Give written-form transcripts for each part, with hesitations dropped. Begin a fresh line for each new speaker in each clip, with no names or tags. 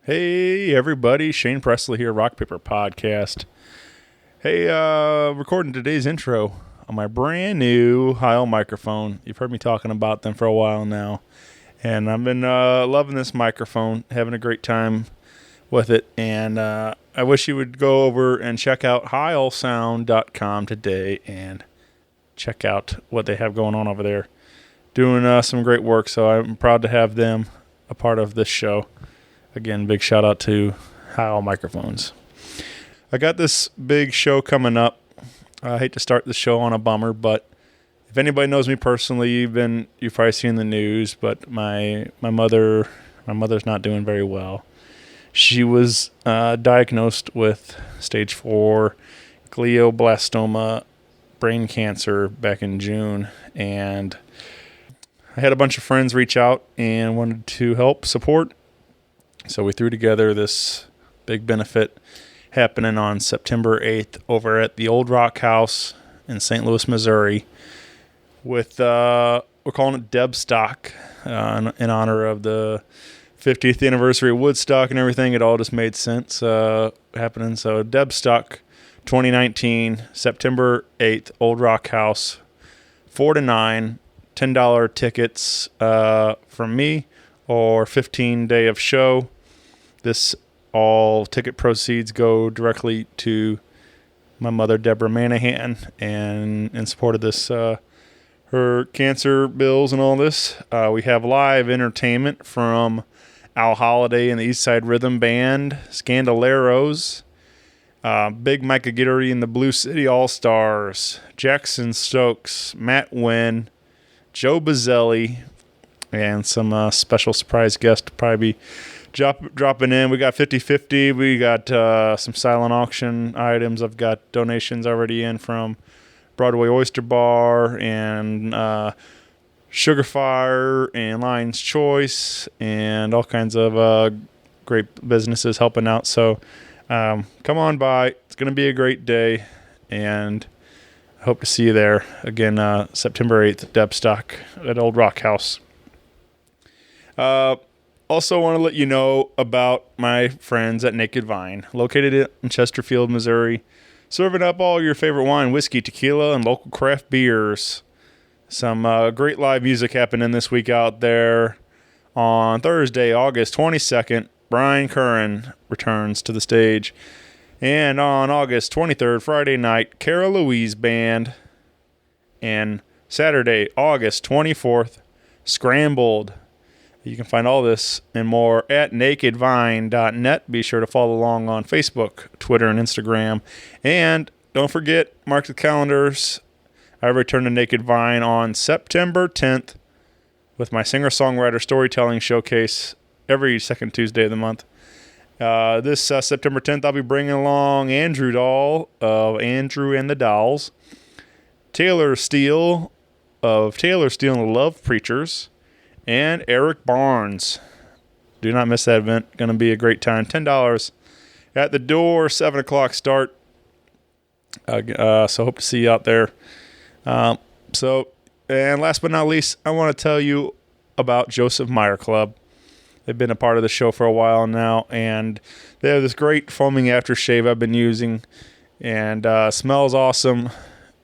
Hey everybody, Shane Presley here, Rock Paper Podcast. Hey, recording today's intro on my brand new Heil microphone. You've heard me talking about them for a while now, and I've been loving this microphone, having a great time with it, and I wish you would go over and check out heilsound.com today and check out what they have going on over there. Doing some great work, so I'm proud to have them a part of this show. Again, big shout out to Heil Microphones. I got this big show coming up. I hate to start the show on a bummer, but if anybody knows me personally, you've probably seen the news, but my mother's not doing very well. She was diagnosed with stage 4 glioblastoma brain cancer back in June, and I had a bunch of friends reach out and wanted to help support. So we threw together this big benefit happening on September 8th over at the Old Rock House in St. Louis, Missouri, with we're calling it Debstock in honor of the 50th anniversary of Woodstock and everything. It all just made sense happening. So Debstock 2019, September 8th, Old Rock House, 4 to 9, $10 tickets from me, or 15-day of show. This all ticket proceeds go directly to my mother, Deborah Manahan, and in support of this, her cancer bills and all this. We have live entertainment from Al Holiday and the East Side Rhythm Band, Scandaleros, Big Micah Guidry and the Blue City All-Stars, Jackson Stokes, Matt Wynn, Joe Bazzelli, and some special surprise guests to probably be dropping in. We got 50-50. We got some silent auction items. I've got donations already in from Broadway Oyster Bar and Sugar Fire and Lion's Choice and all kinds of great businesses helping out. So come on by. It's going to be a great day, and I hope to see you there. Again, September 8th, Debstock at Old Rock House. Also want to let you know about my friends at Naked Vine, located in Chesterfield, Missouri, serving up all your favorite wine, whiskey, tequila, and local craft beers. Some great live music happening this week out there. On Thursday, August 22nd, Brian Curran returns to the stage. And on August 23rd, Friday night, Cara Louise Band. And Saturday, August 24th, Scrambled. You can find all this and more at nakedvine.net. Be sure to follow along on Facebook, Twitter, and Instagram. And don't forget, mark the calendars. I return to Naked Vine on September 10th with my singer-songwriter storytelling showcase every second Tuesday of the month. This September 10th, I'll be bringing along Andrew Dahl of Andrew and the Dolls, Taylor Steele of Taylor Steele and the Love Preachers, and Eric Barnes. Do not miss that event. Going to be a great time. $10 at the door, 7 o'clock start. So hope to see you out there. And last but not least, I want to tell you about Joseph Meyer Club. They've been a part of the show for a while now, and they have this great foaming aftershave I've been using, and smells awesome.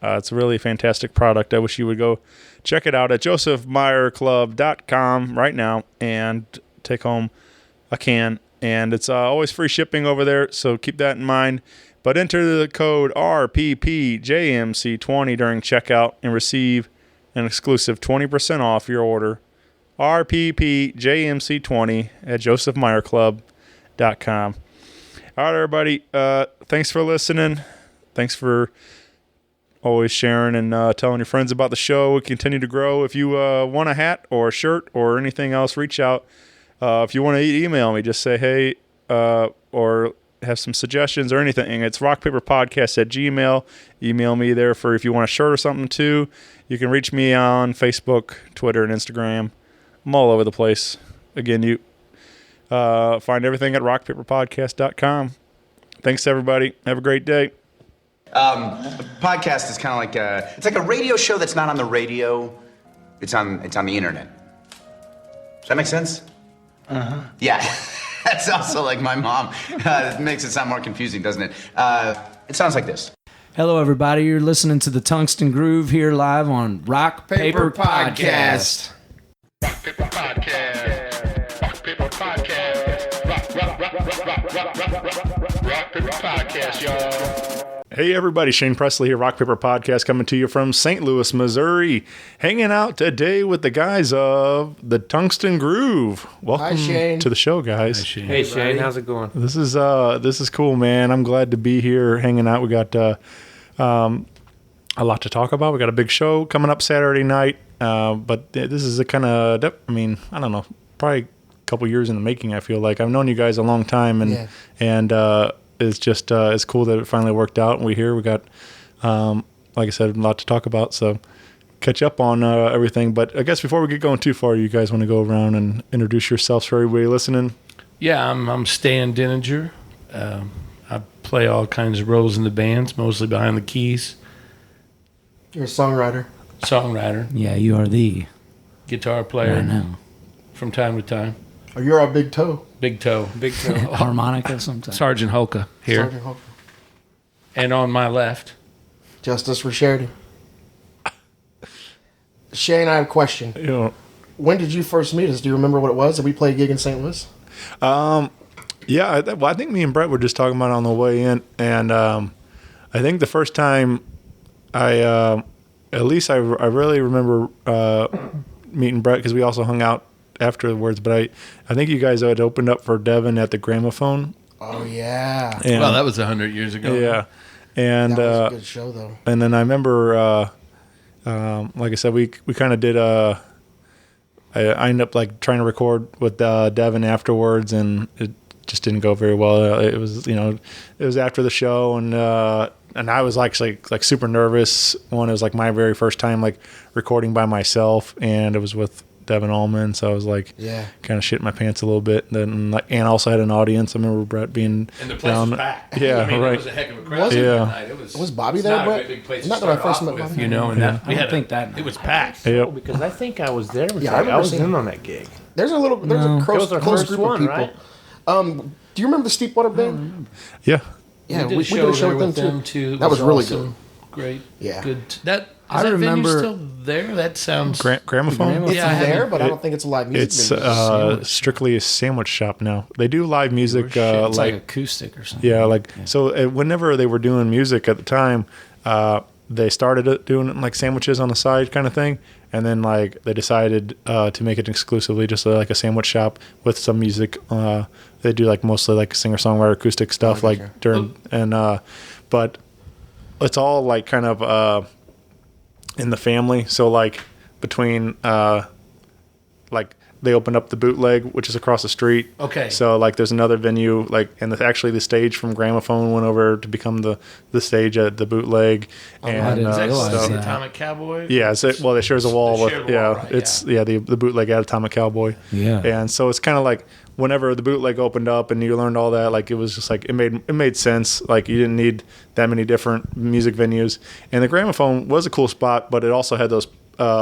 It's a really fantastic product. I wish you would go check it out at josephmeyerclub.com right now and take home a can. And it's always free shipping over there, so keep that in mind. But enter the code RPPJMC20 during checkout and receive an exclusive 20% off your order. RPPJMC20 at josephmeyerclub.com. All right, everybody. Thanks for listening. Thanks for always sharing and telling your friends about the show. We continue to grow. If you want a hat or a shirt or anything else, reach out. If you want to email me, just say hey or have some suggestions or anything. It's rockpaperpodcast@gmail.com. Email me there for if you want a shirt or something too. You can reach me on Facebook, Twitter, and Instagram. I'm all over the place. Again, you find everything at rockpaperpodcast.com. Thanks, everybody. Have a great day.
A podcast is kind of like it's like a radio show that's not on the radio. It's on the internet. Does that make sense?
Uh-huh.
Yeah. That's also like my mom. It makes it sound more confusing, doesn't it? It sounds like this.
Hello, everybody. You're listening to the Tungsten Groove here live on Rock Paper Podcast.
Rock Paper Podcast. Rock Paper Podcast. Rock Paper Podcast, y'all. Hey, everybody. Shane Presley here, Rock Paper Podcast, coming to you from St. Louis, Missouri. Hanging out today with the guys of the Tungsten Groove. Welcome to the show, guys.
Hi, Shane. Hey, Shane. How's it going?
This is cool, man. I'm glad to be here hanging out. We got a lot to talk about. We got a big show coming up Saturday night. But this is a kind of, I don't know, probably a couple years in the making, I feel like. I've known you guys a long time, and it's just, it's cool that it finally worked out. And we're here. We got, like I said, a lot to talk about. So catch up on everything. But I guess before we get going too far, you guys want to go around and introduce yourselves for everybody listening?
Yeah, I'm Stan Denninger. I play all kinds of roles in the bands, mostly behind the keys.
You're a songwriter.
Yeah, you are the
Guitar player.
right now.
From time to time.
Oh, you're our big toe.
Big toe.
Harmonica sometimes.
Sergeant Holka here.
Sergeant Hooker.
And on my left.
Justice for Sheridan. Shane, I have a question.
You know,
When did you first meet us? Do you remember what it was? Did we play a gig in St. Louis?
yeah, I think me and Brett were just talking about it on the way in. And I think the first time I really remember meeting Brett, because we also hung out afterwards. But I think you guys had opened up for Devin at the Gramophone.
Oh, yeah.
And,
Well, that was 100 years ago.
Yeah. And
That was a good show, though.
and then I remember, like I said, we kind of did I ended up like trying to record with Devin afterwards, and it just didn't go very well. It was after the show, and I was actually like super nervous. It was like my very first time like recording by myself, and it was with Devin Allman, so I was like kind of shitting my pants a little bit. And then and also had an audience. I remember Brett being
And the place
down.
was packed.
Yeah,
I mean,
right.
It was a heck of a crowd.
Was it?
that
Yeah.
night.
Was Bobby
it's
there,
not
Brett?
a very big place
Not
to
that I
start
first
off
met
with,
Bobby.
you know, and that we
I
had
don't think that
it was
night.
packed.
Yep.
Because I think I was there.
Yeah, I remember
I was
seeing-
in on that gig.
There's a
No.
close
That was our
close
first
group
one,
of people.
right?
Do you remember the Steepwater Band?
Yeah.
Yeah,
we did a
we
show,
did a show
there
with them, too.
It
That was really
awesome. Great.
Yeah.
Good. That
I
venue
remember-
still there? That sounds
Gramophone.
It's
Yeah, I
there,
haven't-
but I don't think it's a live music
It's
venue.
strictly a sandwich shop now. They do live music,
It's like
like
acoustic or something.
yeah, like so. Whenever they were doing music at the time, they started doing like sandwiches on the side kind of thing, and then like they decided to make it exclusively just like a sandwich shop with some music. They do like mostly like singer-songwriter acoustic stuff, like
gotcha.
during but it's all like kind of in the family. So like between like they opened up the Bootleg, which is across the street.
Okay.
So like there's another venue like, and actually the stage from Gramophone went over to become the stage at the Bootleg.
I
And
didn't
Is that
realize
the
that.
Atomic Cowboy?
yeah, so, well, they shares a wall
They
with
share the wall, right,
it's the Bootleg at Atomic Cowboy.
Yeah.
And so it's kind of like whenever the Bootleg opened up and you learned all that, like it was just like it made sense. Like you didn't need that many different music venues. And the Gramophone was a cool spot, but it also had those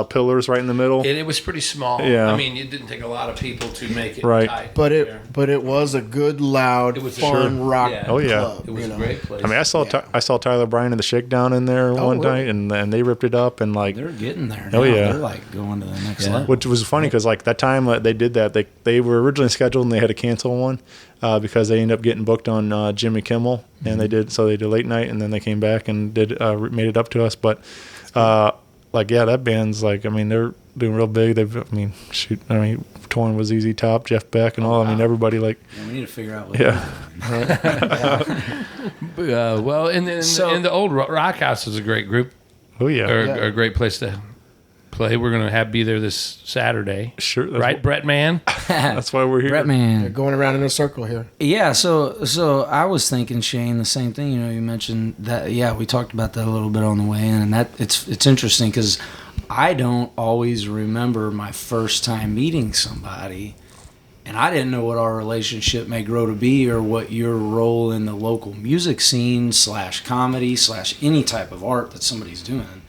pillars right in the middle.
And it was pretty small.
Yeah.
I mean, it didn't take a lot of people to make it
Right.
tight.
But
there.
it was a good, loud,
It was a-
fun
Sure.
rock
Yeah.
Oh, yeah.
club.
It was
you
a
know?
great place.
I mean, I saw Tyler Bryan and the Shakedown in there one
really?
night, and they ripped it up and like,
They're getting there.
Oh,
now.
yeah.
They're like going to the next
Yeah.
level.
which was funny because like that time they did that, they were originally scheduled and they had to cancel one because they ended up getting booked on Jimmy Kimmel, and they did late night, and then they came back and did made it up to us, but like yeah, that band's like, I mean, they're doing real big. Torn was Easy Top, Jeff Beck, and all. I mean, everybody like
Yeah, we need to figure out what
yeah.
Well, and then and the old Rock House is a great group,
Oh yeah,
or a great place to play. We're going to be there this Saturday.
sure. That's
Right, Brett Man?
That's why we're here.
Brett
They're
Man.
going around in a circle here.
Yeah, so I was thinking, Shane, the same thing. You know, you mentioned that. Yeah, we talked about that a little bit on the way in, and that it's interesting because I don't always remember my first time meeting somebody, and I didn't know what our relationship may grow to be or what your role in the local music scene / comedy / any type of art that somebody's doing.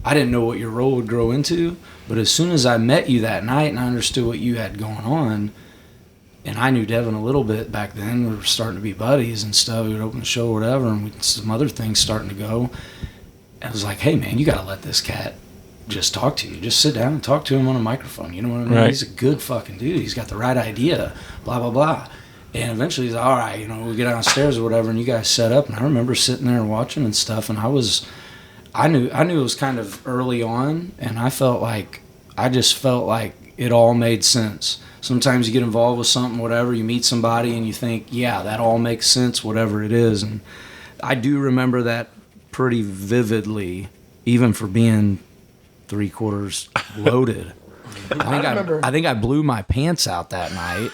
I didn't know what your role would grow into, but as soon as I met you that night and I understood what you had going on, And I knew Devin a little bit back then. We were starting to be buddies and stuff. We would open the show or whatever, and some other things starting to go. And I was like, hey, man, you got to let this cat just talk to you. Just sit down and talk to him on a microphone. You know what I mean?
Right.
He's a good fucking dude. He's got the right idea, blah, blah, blah. And eventually he's like, all right, you know, we get downstairs or whatever, and you guys set up. And I remember sitting there and watching and stuff, and I knew it was kind of early on, and I just felt like it all made sense. Sometimes you get involved with something, whatever, you meet somebody and you think, yeah, that all makes sense, whatever it is. And I do remember that pretty vividly, even for being 3/4 loaded. I think I blew my pants out that night.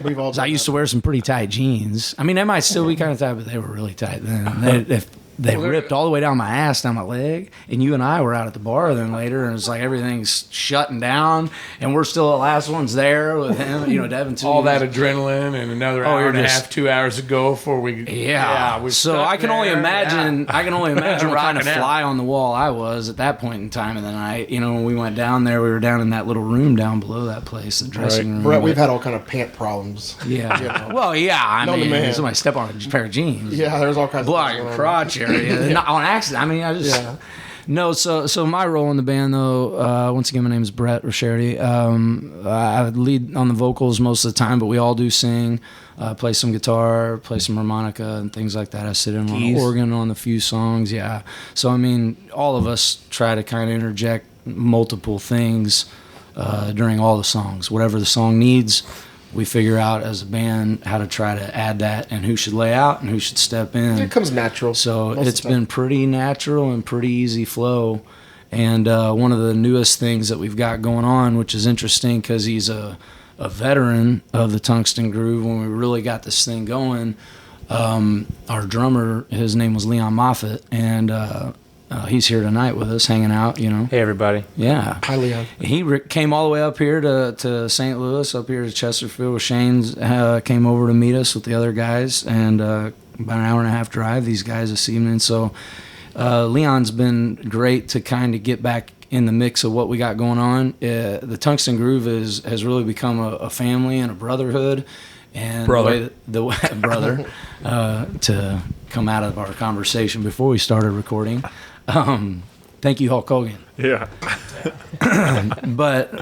We've all.
I used to wear some pretty tight jeans. I mean, they might still be kind of tight, but they were really tight then. They ripped all the way down my ass, down my leg, and you and I were out at the bar then later, and it's like everything's shutting down, and we're still the last ones there with him, you know, Devin too.
All that adrenaline and another hour and a half, 2 hours ago before we.
So I can only imagine.
Yeah.
I can only imagine what kind of
Rocking out.
fly on the wall I was at that point in time of the night. You know, when we went down there, we were down in that little room down below that place, the dressing room.
Brett, we've had all kind of pant problems.
Yeah. Well, yeah. I
Known to
mean,
man.
somebody step on a pair of jeans.
Yeah, there's all kinds
Blow
of
out
things
your
going on.
crotch area. Not on accident. I mean, I just.
Yeah.
No, so my role in the band, though, once again, my name is Brett Rosherty. I lead on the vocals most of the time, but we all do sing, play some guitar, play some harmonica and things like that. I sit in on organ on a few songs, yeah. So, I mean, all of us try to kind of interject multiple things during all the songs. Whatever the song needs, we figure out as a band how to try to add that and who should lay out and who should step in.
It comes natural.
So
most
it's
of the time.
been pretty natural and pretty easy flow. And one of the newest things that we've got going on, which is interesting because he's a veteran of the Tungsten Groove when we really got this thing going. Our drummer, his name was Leon Moffat, and he's here tonight with us, hanging out, you know.
Hey, everybody.
Yeah.
Hi, Leon.
He came all the way up here to St. Louis, up here to Chesterfield. Shane's came over to meet us with the other guys, and about an hour and a half drive, these guys this evening. So Leon's been great to kind of get back in the mix of what we got going on. The Tungsten Groove has really become a family and a brotherhood. And
Brother.
the way brother, to come out of our conversation before we started recording. Thank you, Hulk Hogan.
Yeah.
But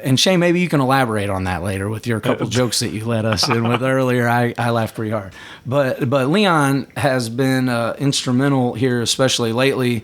and Shane, maybe you can elaborate on that later with your couple jokes that you let us in with earlier. I laughed pretty hard. But Leon has been instrumental here, especially lately.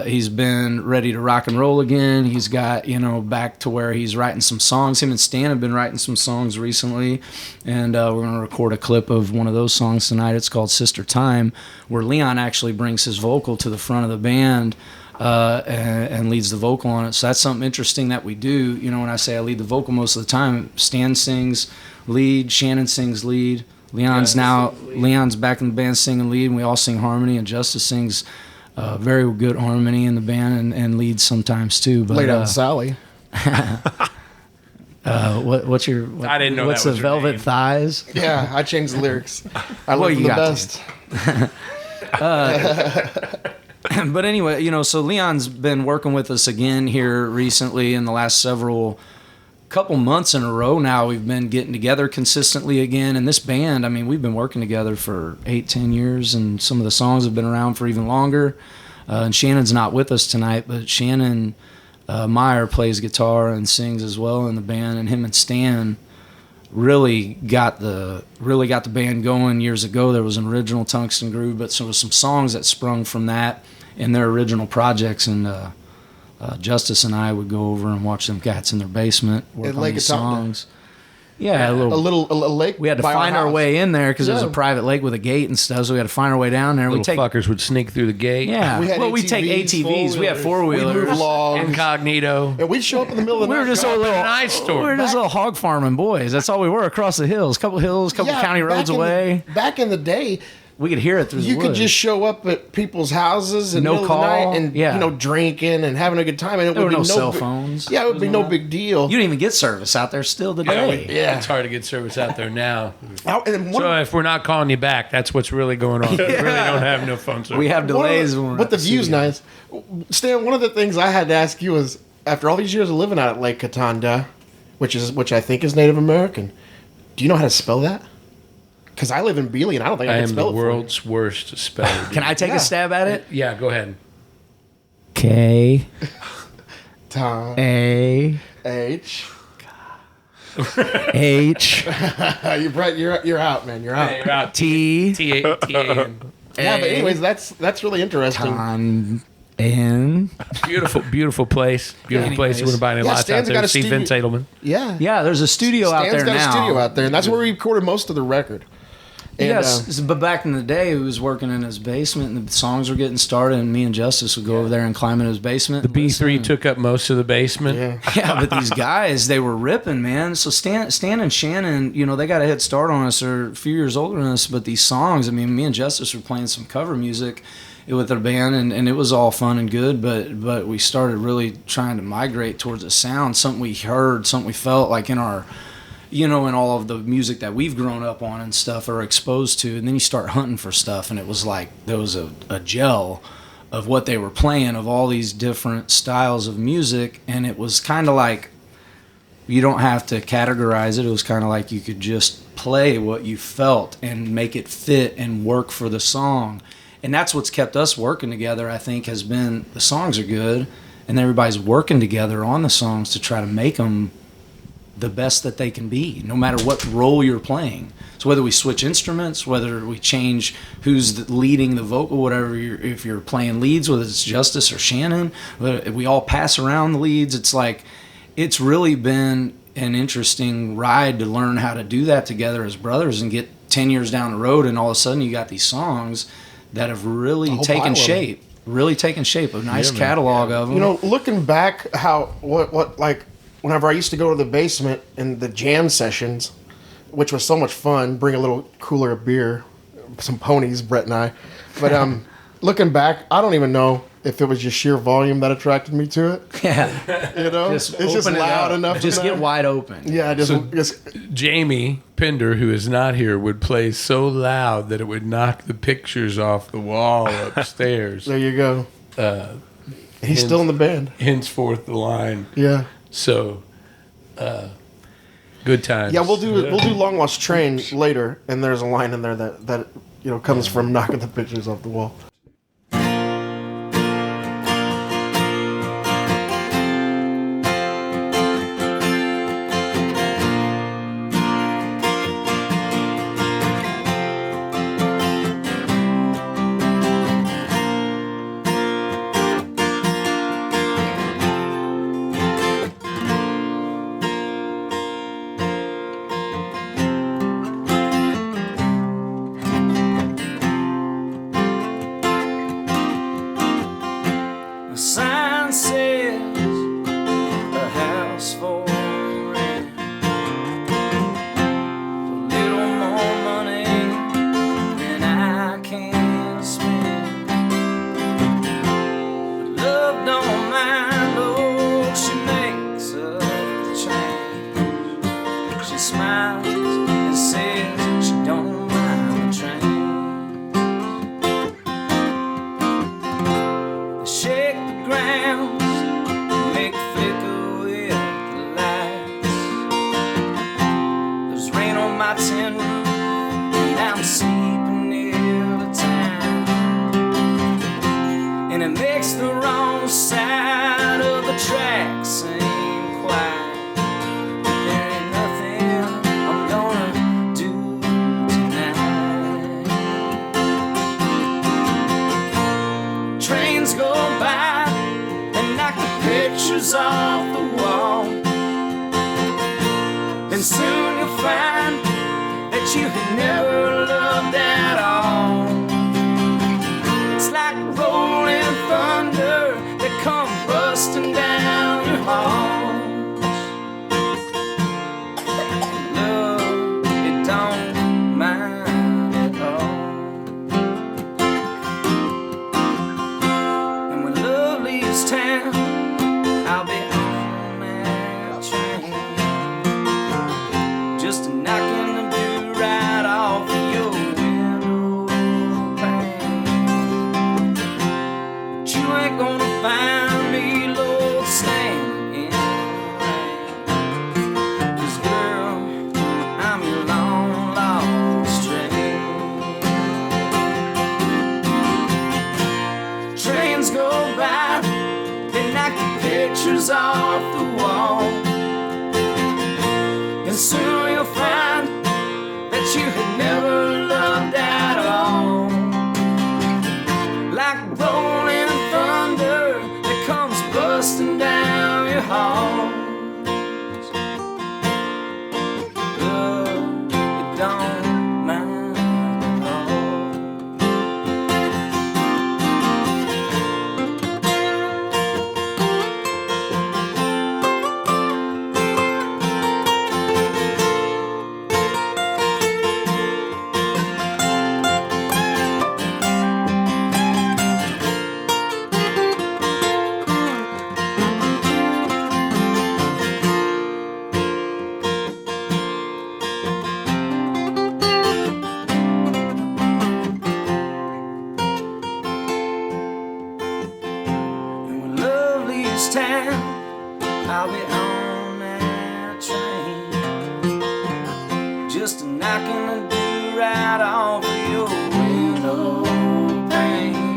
He's been ready to rock and roll again. He's got, you know, back to where he's writing some songs. Him and Stan have been writing some songs recently, and we're going to record a clip of one of those songs tonight. It's called Sister Time, where Leon actually brings his vocal to the front of the band and leads the vocal on it. So that's something interesting that we do. You know, when I say I lead the vocal most of the time, Stan sings lead, Shannon sings lead. Leon's back in the band singing lead, and we all sing harmony, and Justice sings very good harmony in the band and leads sometimes too. But
Lay down Sally.
what's your?
I didn't know
what's
that was
the
her
Velvet
name.
Thighs?
Yeah, I changed the lyrics. I
Well,
love
you
the
got
best.
But anyway, you know, so Leon's been working with us again here recently in the last couple months in a row now. We've been getting together consistently again, and this band, I mean, we've been working together for 8-10 years, and some of the songs have been around for even longer. And Shannon's not with us tonight, but Shannon Meyer plays guitar and sings as well in the band, and him and Stan really got the band going years ago. There was an original Tungsten Groove, but there was some songs that sprung from that in their original projects, and Justice and I would go over and watch them cats in their basement work
At
on
Lake
these
Atopta.
songs. Yeah, a
lake.
we had to
by
find our
house.
way in there because it was a
Yeah.
private lake with a gate and stuff. So we had to find our way down there.
Little fuckers would sneak through the gate.
Yeah,
We had
we take ATVs. We had
We moved
4-wheelers.
logs.
Incognito.
And we'd show up in the middle of the
We
night.
were just
driving-
little
nice story.
We were just little hog farming boys. That's all we were across the hills. Couple
Yeah,
county roads away.
Back in the day,
We could hear it through
you
the
could
woods.
just show up at people's houses in the
No
middle of the
call,
night and
yeah.
drinking and having a good time. And it
There
would
were
be
no cell
big-
phones.
Yeah, it would be no big deal.
You didn't even get service out there still today.
Yeah.
It's hard to get service out there now.
And one
So
of-
if we're not calling you back, that's what's really going on. We really don't have no phone service.
We have
one of
delays
the-
when we're
but
at
the view's
studio.
nice. Stan, one of the things I had to ask you is, after all these years of living out at Lake Catanda, which I think is Native American, Do you know how to spell that? Because I live in Beeley and I don't think I
I
can
am
spell
the
it for you.
world's worst speller.
Can I take
Yeah.
a stab at it?
Yeah, go ahead.
K
Tom
A
H.
H
You're out, man. You're out.
You're out.
T
T-A-N.
Yeah, but anyways, that's really interesting.
Ton N.
Beautiful place. Beautiful place. You
Anyways.
want to buy any
Yeah,
lots out
Stan's
there?
got a
See Vince
studio-
Edelman.
Yeah.
Yeah, there's a studio out
Stan's
there
got
now.
a studio out there, and that's where we recorded most of the record. And,
Yes, but back in the day, he was working in his basement, and the songs were getting started, and me and Justice would go over there and climb in his basement.
The B3 took up most of the basement.
yeah.
Yeah, but these guys, they were ripping, man. So Stan and Shannon, you know, they got a head start on us. They're a few years older than us, but these songs, I mean, me and Justice were playing some cover music with their band, and it was all fun and good, but we started really trying to migrate towards a sound, something we heard, something we felt like in our, you know, in all of the music that we've grown up on and stuff or exposed to. And then you start hunting for stuff, and it was like there was a gel of what they were playing, of all these different styles of music, and it was kind of like, you don't have to categorize it. It was kind of like you could just play what you felt and make it fit and work for the song. And that's what's kept us working together, I think, has been the songs are good, and everybody's working together on the songs to try to make them the best that they can be, no matter what role you're playing. So whether we switch instruments, whether we change who's leading the vocal, whatever, if you're playing leads, whether it's Justice or Shannon, we all pass around the leads. It's like, it's really been an interesting ride to learn how to do that together as brothers and get 10 years down the road, and all of a sudden you got these songs that have really
whole pile
taken
of them.
shape. Really taken shape. A nice catalog of them.
You know, looking back, what like whenever I used to go to the basement in the jam sessions, which was so much fun, bring a little cooler of beer, some ponies, Brett and I. But looking back, I don't even know if it was just sheer volume that attracted me to it.
Yeah.
You know,
Just
it's just
open it
loud
up.
enough.
Just
in
get
there.
wide open.
Yeah, just
Jamie Pinder, who is not here, would play so loud that it would knock the pictures off the wall upstairs.
there you go. He's still in the band.
Henceforth the line.
Yeah.
So, good times.
Yeah, we'll do Long Lost Train later, and there's a line in there that you know comes from knocking the pictures off the wall.
The sign says a house for rent. A little more money than I can spend. But love don't mind, oh, she makes up the change. She smiles and says she don't mind the train. Shake the grounds, make a flicker with the lights. There's rain on my tin roof, and I'm sleeping near the time. And it makes the wrong side of the track seem quiet. But there ain't nothing I'm gonna do tonight. Trains go by and knock the pictures off the wall. Then soon you'll find that you had never loved at all. It's like rolling thunder that come busting down your halls. Love, it don't mind at all. And when love leaves town, I'll be on that train, just knocking the do right off the pictures off the wall. And soon you'll find that you had never loved at all. Like rolling thunder that comes busting down your hall. Love, it don't mind at all. And when love leaves town, I'll be on that train, just knocking the dew right off of your window pane.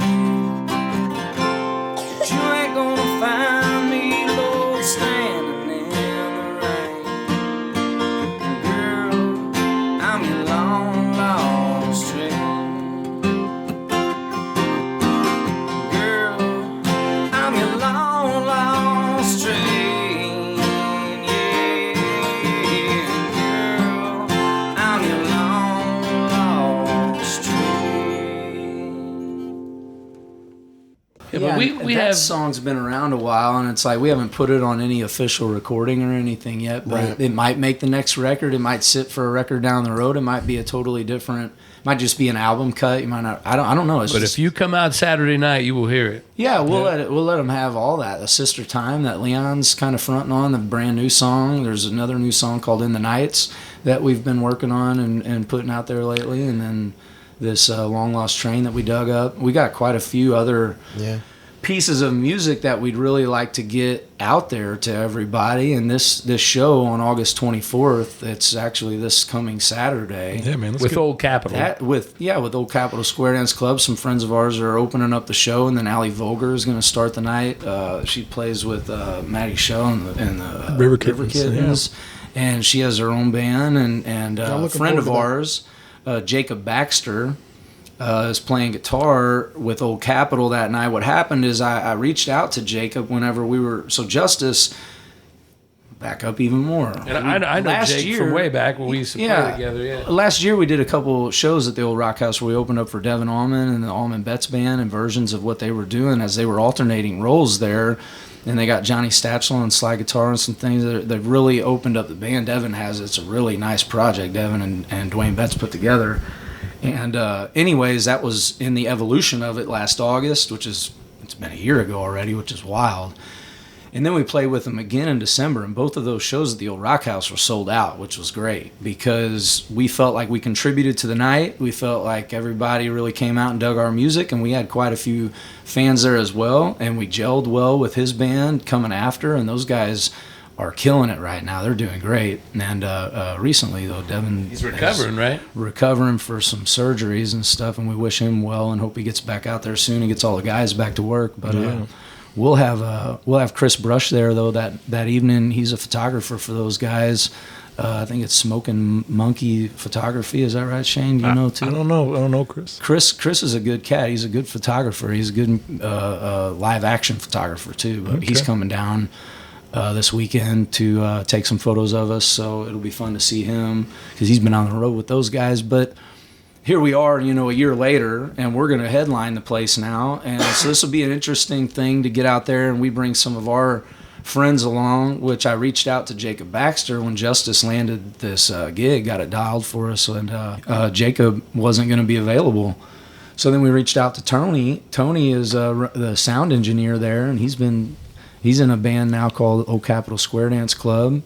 But you ain't gonna find me, Lord, standing in the rain. Girl, I'm your long lost train. Girl, I'm your long lost train. Yeah, girl, I'm your long lost train.
Yeah, but we
that
have
song's been around a while, and it's like we haven't put it on any official recording or anything yet. But
Right.
it might make the next record. It might sit for a record down the road. It might be a totally different. Might just be an album cut. You might not. I don't know. It's
But
just,
if you come out Saturday night, you will hear it.
yeah, we'll let them have all that. The Sister Time that Leon's kind of fronting on, the brand new song. There's another new song called In the Nights that we've been working on and putting out there lately, and then this Long Lost Train that we dug up. We got quite a few other
Yeah.
pieces of music that we'd really like to get out there to everybody. And this show on August 24th, it's actually this coming Saturday.
Yeah, man. Let's
With
get-
Old Capitol.
That with Old Capitol Square Dance Club, some friends of ours are opening up the show, and then Allie Vogler is going to start the night. She plays with Maddie Shell and the
River Kittens,
and she has her own band. And a
looking
friend of
forward to
ours, Jacob Baxter, is playing guitar with Old Capitol that night. What happened is I reached out to Jacob whenever we were Justice. Back up even more.
And I know
Last
Jake
year-
from way back when we used to play together. Yeah.
Last year we did a couple shows at the old Rock House where we opened up for Devin Allman and the Allman Betts Band and versions of what they were doing as they were alternating roles there. And they got Johnny Statchel on slide guitar and some things that really opened up the band. Devin has, it's a really nice project Devin and Dwayne Betts put together. And anyways, that was in the evolution of it last August, it's been a year ago already, which is wild. And then we played with them again in December, and both of those shows at the old Rock House were sold out, which was great because we felt like we contributed to the night. We felt like everybody really came out and dug our music, and we had quite a few fans there as well. And we gelled well with his band coming after, and those guys are killing it right now. They're doing great. And recently, though, Devin
He's recovering, right?
recovering for some surgeries and stuff, and we wish him well and hope he gets back out there soon and gets all the guys back to work. But we'll have Chris Brush there though that evening. He's a photographer for those guys. I think it's Smoking Monkey Photography. Is that right, Shane? Do you know too?
I don't know, Chris.
Chris is a good cat. He's a good photographer. He's a good live action photographer too. But he's coming down this weekend to take some photos of us. So it'll be fun to see him because he's been on the road with those guys. But here we are, a year later, and we're going to headline the place now. And so this will be an interesting thing to get out there, and we bring some of our friends along, which I reached out to Jacob Baxter when Justice landed this gig, got it dialed for us, and Jacob wasn't going to be available. So then we reached out to Tony. Tony is the sound engineer there, and he's in a band now called Old Capitol Square Dance Club.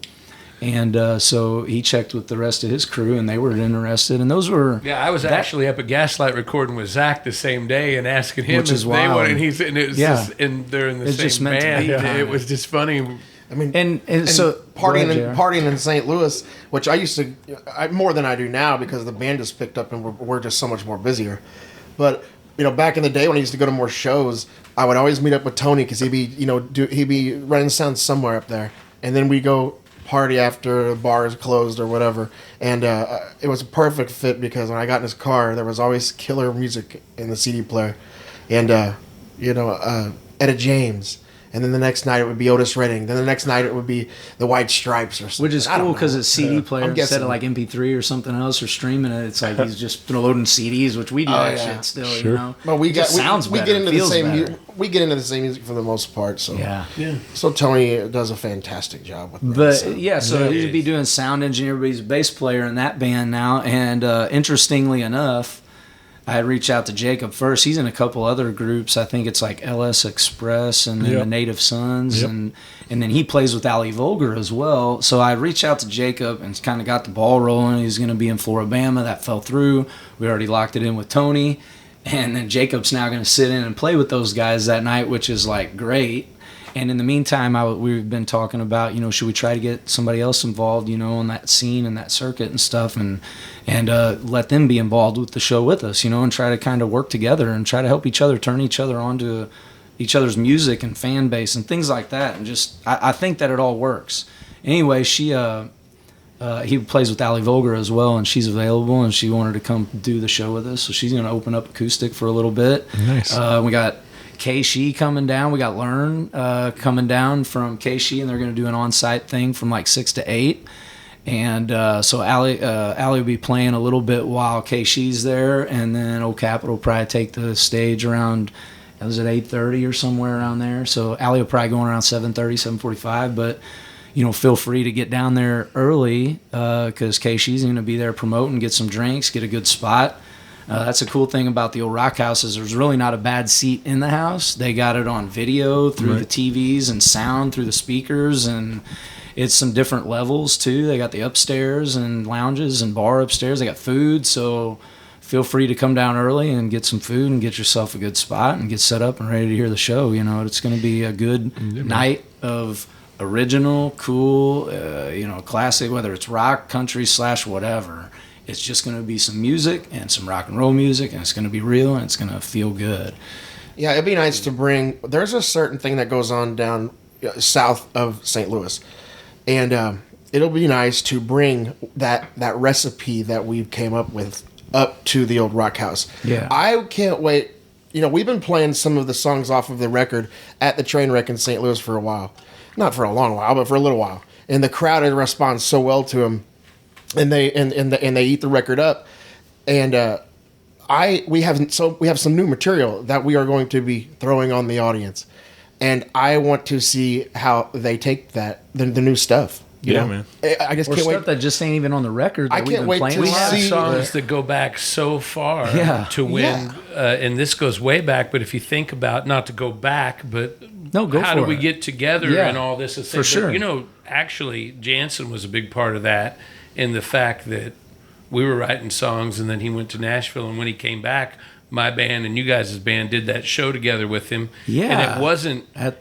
And so he checked with the rest of his crew, and they were interested. And those were
I was actually up at Gaslight recording with Zach the same day and asking him
Which is
if they
wild.
wanted. And he's and it was just, and they're in the
It's just
same
meant to
band.
be,
And
kinda.
it was just funny.
I mean,
and so
partying
Go ahead,
in St. Louis, which I used to more than I do now because the band just picked up and we're just so much more busier. But back in the day when I used to go to more shows, I would always meet up with Tony because he'd be running sound somewhere up there, and then we go party after the bar is closed or whatever. And it was a perfect fit because when I got in his car, there was always killer music in the CD player, and Etta James. And then the next night it would be Otis Redding. Then the next night it would be the White Stripes or something.
Which is cool because it's CD player
I'm
instead
guessing.
of like MP3 or something else or streaming it. It's like he's just loading CDs, which we do that shit still.
Sure.
You know,
But we
It just sounds
we
better.
get into the
feels
same
better.
we get into the same music for the most part. So
Yeah.
So Tony does a fantastic job with that.
But
so.
so he'd be doing sound engineer, but he's a bass player in that band now. And interestingly enough, I had reached out to Jacob first. He's in a couple other groups. I think it's like LS Express and then the Native Sons.
Yep.
And then he plays with Allie Vogler as well. So I reached out to Jacob and kind of got the ball rolling. He's going to be in Floribama. That fell through. We already locked it in with Tony. And then Jacob's now going to sit in and play with those guys that night, which is like great. And in the meantime, we've been talking about, should we try to get somebody else involved, on that scene and that circuit and stuff, and let them be involved with the show with us, and try to kind of work together and try to help each other, turn each other onto each other's music and fan base and things like that. And just, I think that it all works. Anyway, he plays with Allie Vogler as well, and she's available, and she wanted to come do the show with us, so she's going to open up acoustic for a little bit.
Nice.
We got Keishi coming down. We got Lern coming down from Keishi, and they're going to do an on-site thing from like 6 to 8. And so Allie will be playing a little bit while Keishi's there, and then Old Capital will probably take the stage around, was it 8:30 or somewhere around there? So Allie will probably go around 7:30, 7:45, but feel free to get down there early because Keishi's going to be there promoting, get some drinks, get a good spot. That's a cool thing about the old rock house is there's really not a bad seat in the house. They got it on video through the TVs and sound through the speakers, and it's some different levels too. They got the upstairs and lounges and bar upstairs. They got food, so feel free to come down early and get some food and get yourself a good spot and get set up and ready to hear the show. It's going to be a good night of original, cool, classic, whether it's rock, country / whatever. It's just going to be some music and some rock and roll music, and it's going to be real, and it's going to feel good.
Yeah, it'd be nice to bring. There's a certain thing that goes on down south of St. Louis, and it'll be nice to bring that recipe that we came up with up to the old rock house.
Yeah,
I can't wait. We've been playing some of the songs off of the record at the train wreck in St. Louis for a while, not for a long while, but for a little while, and the crowd responds so well to them. And they eat the record up, and we have some new material that we are going to be throwing on the audience, and I want to see how they take the new stuff. You know?
Man.
I just
or
can't
stuff
wait.
that just ain't even on the record. That
I
we've
can't
been
wait
playing
to
a
We
lot.
have
see-
songs that go back so far to when, and this goes way back, but if you think about, not to go back, but
No, go
how
for
do we
it.
get together
Yeah,
and all this?
for sure.
Actually, Jansen was a big part of that in the fact that we were writing songs, and then he went to Nashville, and when he came back, my band and you guys' band did that show together with him.
Yeah.
And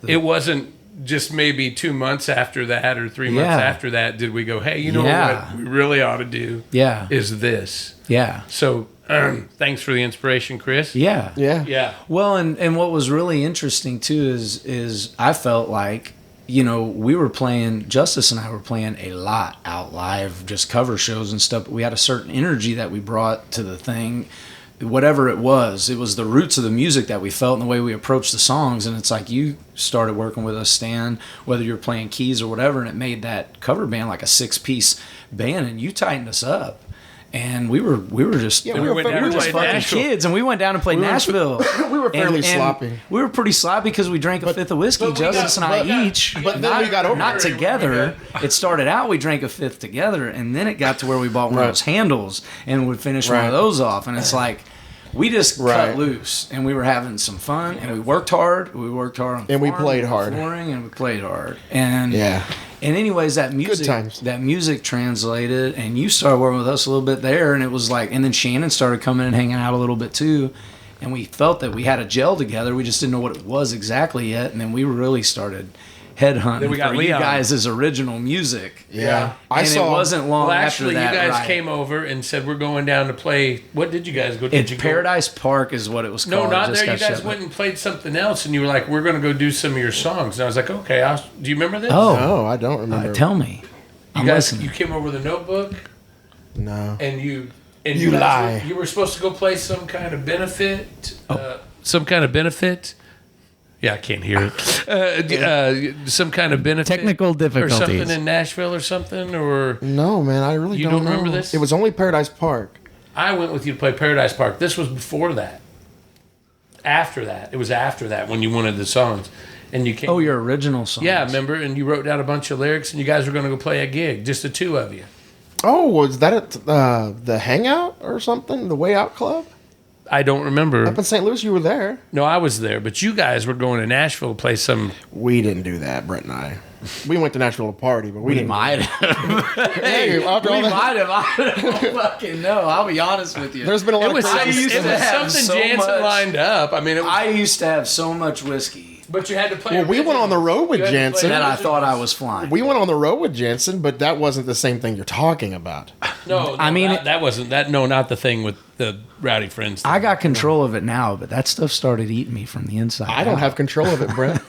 it wasn't just maybe 2 months after that or 3 months after that did we go, hey, what we really ought to do is this.
Yeah.
So thanks for the inspiration, Chris.
Yeah.
Yeah.
Well, and what was really interesting too is I felt like, we were playing, Justice and I were playing a lot out live, just cover shows and stuff. But we had a certain energy that we brought to the thing. Whatever it was the roots of the music that we felt and the way we approached the songs. And it's like you started working with us, Stan, whether you're playing keys or whatever, and it made that cover band like a 6-piece band, and you tightened us up. And we were just
Yeah,
we went down to
just
play
fucking
Nashville.
kids, and we went down and played Nashville.
We were fairly
And
sloppy.
We were pretty sloppy because we drank a fifth of whiskey, Justice and I each.
but then we got over
not
it.
together. It started out we drank a fifth together, and then it got to where we bought one of those handles and would finish one of those off. And it's like we just cut loose, and we were having some fun, and we worked hard. We worked hard on
And we
farm,
played hard.
flooring, and we played hard. And
Yeah.
And anyways, that
times.
music translated, and you started working with us a little bit there, and it was like, and then Shannon started coming and hanging out a little bit too, and we felt that we had a gel together. We just didn't know what it was exactly yet, and then we really started headhunting
Then we got
for you
Leon.
guys' original music.
Yeah.
And it wasn't long
Well,
after
actually,
that.
you guys
ride.
came over and said we're going down to play. What did you guys go? Did
At
you go?
Paradise Park is what it was
No,
called.
not
Just
there. You
got
guys
shut
went
down.
and played something else, and you were like, "We're going to go do some of your songs." And I was like, "Okay." Do you remember this?
Oh.
No, I don't remember.
Tell me.
you
I'm
guys,
listening.
you came over with a notebook,
No.
and you
You
guys
lie.
you were supposed to go play some kind of benefit.
Oh.
Some kind of benefit. Yeah, I can't hear it. Some kind of benefit.
Technical
Or
difficulties.
something in Nashville or something. Or
No, man, I really
You don't
know.
remember this?
It was only Paradise Park.
I went with you to play Paradise Park. This was before that. After that. It was after that when you wanted the songs. And you came.
Oh, your original song.
Yeah, remember? And you wrote down a bunch of lyrics, and you guys were going to go play a gig, just the two of you.
Oh, was that at the Hangout or something? The Way Out Club?
I don't remember.
Up in St. Louis, you were there.
No, I was there, but you guys were going to Nashville to play some.
We didn't do that, Brett and I. We went to Nashville to party, but we didn't.
Might have.
Hey, after all
We
that-
might have. I don't fucking know. I'll be honest with you.
There's been a lot
It
of
was,
I
crazy
used
it
to
was
have
something
so
Jansen
much-
lined up. I mean, it was,
I used to have so much whiskey
but you had to play.
Well, we went on the road with
You had to play
Jansen.
that I
originals.
thought I was flying.
We went on the road with Jensen, but that wasn't the same thing you're talking about.
No,
I mean,
that wasn't that. No, not the thing with the Rowdy Friends. Thing.
I got control of it now, but that stuff started eating me from the inside.
I don't
out.
have control of it, Brett.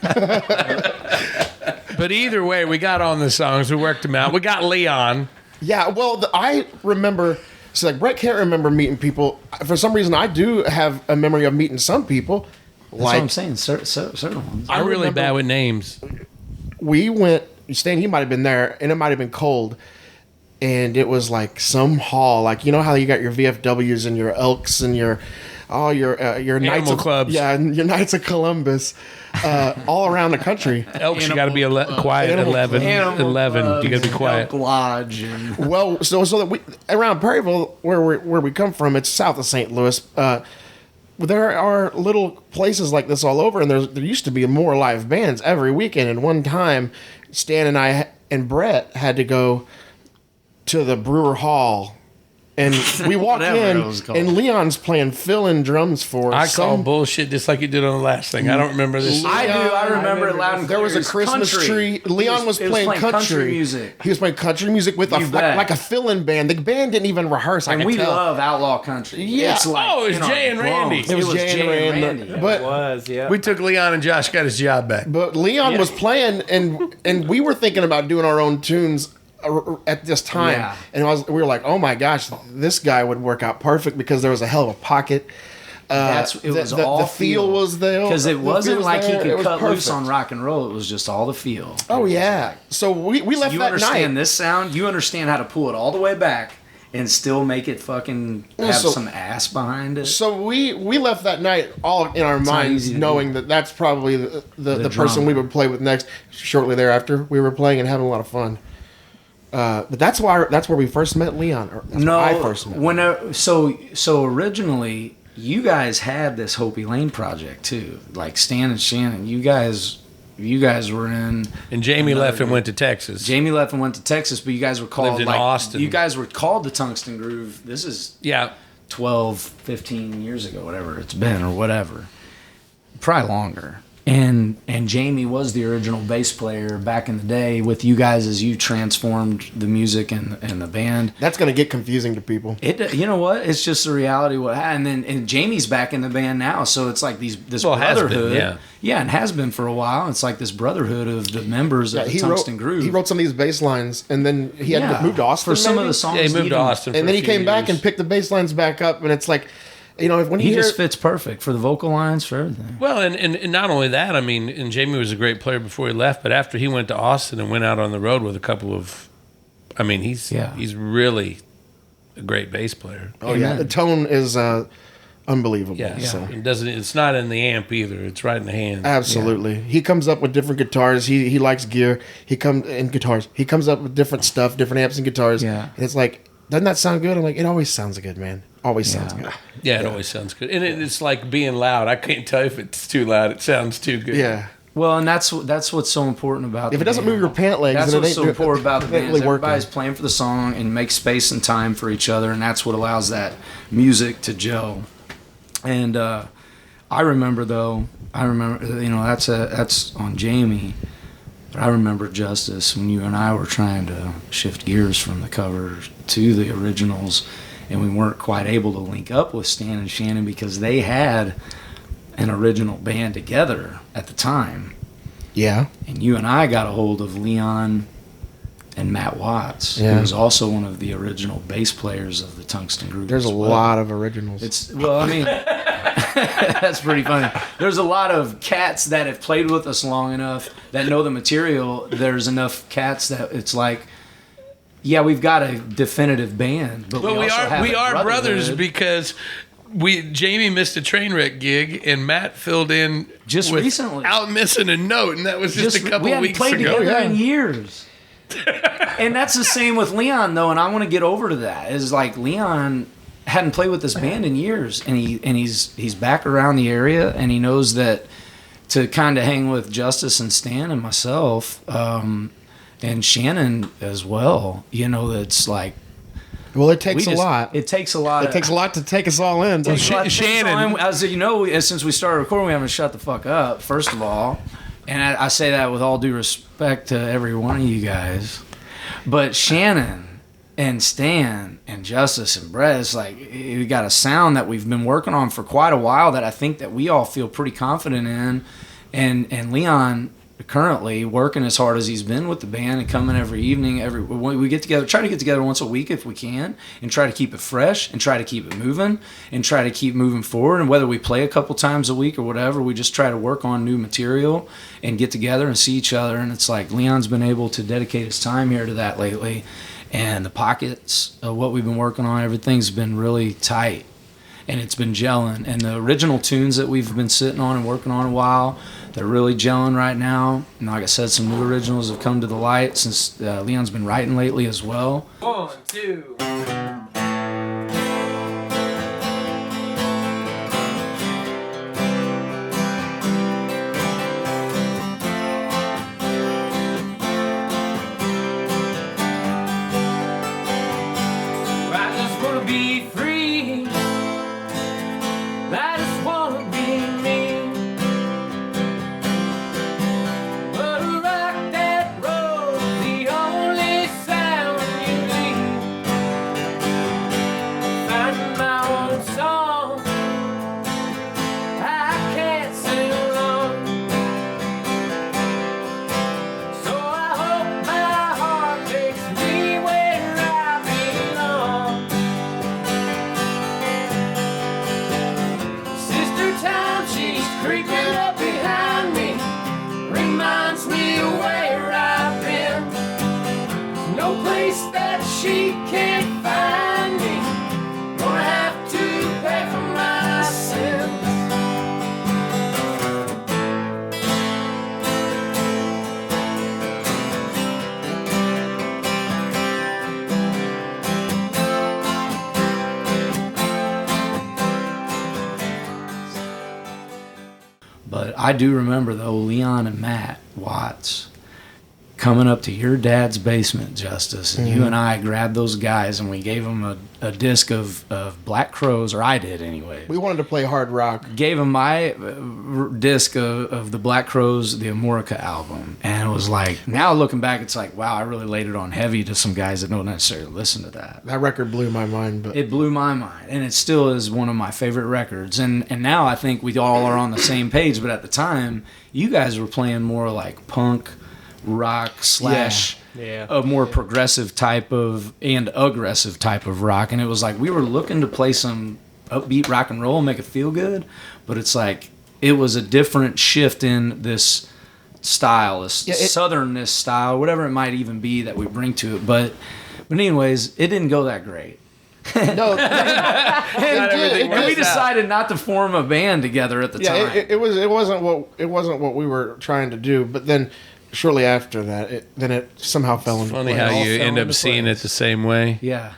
But either way, we got on the songs. We worked them out. We got Leon.
Yeah, well, I remember. So, like, Brett can't remember meeting people. For some reason, I do have a memory of meeting some people.
That's what I'm saying. Certain ones.
I'm really
remember-
bad with names.
We went. Stan, you might have been there, and it might have been cold. And it was like some hall, like you know how you got your VFWs and your Elks and your Knights
Animal
of
clubs.
yeah, and your Knights of Columbus, all around the country.
Elks, you got to be quiet.
Animal
11.
Animal
11. You got to be
clubs,
quiet.
Elk Lodge and
Well, so that we around Perryville, where we come from, it's south of St. Louis. There are little places like this all over, and there used to be more live bands every weekend. And one time, Stan and I and Brett had to go to the Brewer Hall, and we walk
Whatever
in,
it was called.
and Leon's playing fill-in drums for
I
some-
call bullshit just like you did on the last thing. I don't remember this.
I do. I remember it loud and
There
clear.
was a
It
Christmas
country.
tree. Leon was
It
playing country
music.
He was playing country music with
You bet.
like a fill-in band. The band didn't even rehearse. I
And
could
we
tell.
love outlaw country.
Yeah.
It's like,
Oh, it was
in our
Jay and Randy.
bones.
It was Jay and Randy. But
It was, yeah.
We took Leon and Josh got his job back.
But Leon was playing, and we were thinking about doing our own tunes at this time.
Yeah.
And we were like, oh my gosh, this guy would work out perfect because there was a hell of a pocket.
It was all
the feel was there
because it
the feel
wasn't
was
like he
there. It
could
was
cut loose
perfect.
on rock and roll. It was just all the feel.
Oh yeah. So we left
You
that
understand
night.
this sound? You understand how to pull it all the way back and still make it fucking have
so-
some ass behind it.
So we left that night all in our minds,
easy to
knowing that that's probably the person
drummer.
we would play with next. Shortly thereafter, we were playing and having a lot of fun. But that's where we first met Leon. Or that's
No,
where I first met.
when so originally you guys had this Hopi Lane project too, like Stan and Shannon. You guys were in.
And Jamie
Another
left and
group.
went to Texas.
Jamie left and went to Texas, but you guys were called
Lived in
like
Austin.
You guys were called the Tungsten Groove. This is
Yeah.
12, 15 years ago, whatever it's been, or whatever. Probably longer. And Jamie was the original bass player back in the day with you guys as you transformed the music and the band.
That's going to get confusing to people.
You know what? It's just the reality of what happened. And Jamie's back in the band now, so it's like this
Well, has been,
brotherhood.
yeah.
And has been for a while. It's like this brotherhood of the members of the Tungsten Groove.
He wrote some of these bass lines, and then he had to move to Austin
for some of
maybe?
the songs.
Yeah, he moved to
even-
Austin.
and
for
then
a
he
few
came back
years.
and picked the bass lines back up, and it's like, when
He
you hear
just fits perfect for the vocal lines, for everything.
Well, and not only that, I mean, and Jamie was a great player before he left, but after he went to Austin and went out on the road with a couple of, I mean, he's really a great bass player.
oh yeah, the tone is unbelievable.
Yeah,
So.
It doesn't. It's not in the amp either. It's right in the hand.
Absolutely. He comes up with different guitars. He likes gear. He comes up with different stuff, different amps and guitars.
Yeah.
And it's like, doesn't that sound good? I'm like, it always sounds good, man. Always sounds good.
Yeah, it always sounds good, and it's like being loud. I can't tell if it's too loud. It sounds too good.
Yeah.
Well, and that's what's so important about
If
the
it doesn't
band.
move your pant legs,
That's
then it
what's
ain't
so
do-
important about the
it ain't
band.
really working.
Everybody's playing for the song and make space and time for each other, and that's what allows that music to gel. And I remember that's on Jamie. But I remember, Justice, when you and I were trying to shift gears from the covers to the originals, and we weren't quite able to link up with Stan and Shannon because they had an original band together at the time.
Yeah.
And you and I got a hold of Leon and Matt Watts,
Yeah.
who was also one of the original bass players of the Tungsten Groove.
There's a lot of originals.
That's pretty funny. There's a lot of cats that have played with us long enough that know the material. There's enough cats that it's like, yeah, we've got a definitive band, but
Well,
we also have
we
a
are brothers
brotherhood.
because Jamie missed a train wreck gig and Matt filled in
Just
with
recently.
out missing a note, and that was just a couple
we hadn't
weeks
played
ago.
together in years. And that's the same with Leon, though, and I want to get over to that. Is like Leon hadn't played with this band in years, and he's back around the area, and he knows that to kind of hang with Justice and Stan and myself, and Shannon as well. You know, that's like
Well, it takes a lot.
It takes a lot.
It takes a lot to take us all in.
Takes a lot to take us
Shannon-
all in. As you know, since we started recording, we haven't shut the fuck up. First of all, and I say that with all due respect to every one of you guys, but Shannon and Stan and Justice and Brett, it's like we got a sound that we've been working on for quite a while that I think that we all feel pretty confident in, and Leon currently working as hard as he's been with the band and coming every evening. We get together, try to get together once a week if we can, and try to keep it fresh and try to keep it moving and try to keep moving forward. And whether we play a couple times a week or whatever, we just try to work on new material and get together and see each other. And it's like Leon's been able to dedicate his time here to that lately, and the pockets of what we've been working on, everything's been really tight. And it's been gelling. And the original tunes that we've been sitting on and working on a while, they're really gelling right now. And like I said, some new originals have come to the light since Leon's been writing lately as well. 1, 2. I just wanna be free. I just wanna be me. But a rock that rolls the only sound you leave. Find my own song. I can't sing along. So I hope my heart takes me where I belong. Sister time, she's creeping up behind me. Reminds me of where I've been. No place that she can't find me. Gonna have to pay for my sins. But I do remember, though, Leon and Matt Watts coming up to your dad's basement, Justice, and you and I grabbed those guys and we gave them a disc of Black Crowes, or I did anyway.
We wanted to play hard rock.
Gave them my disc of the Black Crowes, the Amorica album, and it was like, now looking back, it's like, wow, I really laid it on heavy to some guys that don't necessarily listen to that.
That record blew my mind, but
It blew my mind, and it still is one of my favorite records. And now I think we all are on the same page, but at the time, you guys were playing more like punk, rock / a more progressive type of and aggressive type of rock. And it was like we were looking to play some upbeat rock and roll and make it feel good, but it's like it was a different shift in this style, this southernness style, whatever it might even be that we bring to it. But anyways, it didn't go that great.
no,
And we decided not to form a band together at the time.
it wasn't what we were trying to do. But then shortly after that, it somehow fell into
Funny
place.
how
all
you
fell
end up
into
seeing
place.
it the same way.
Yeah.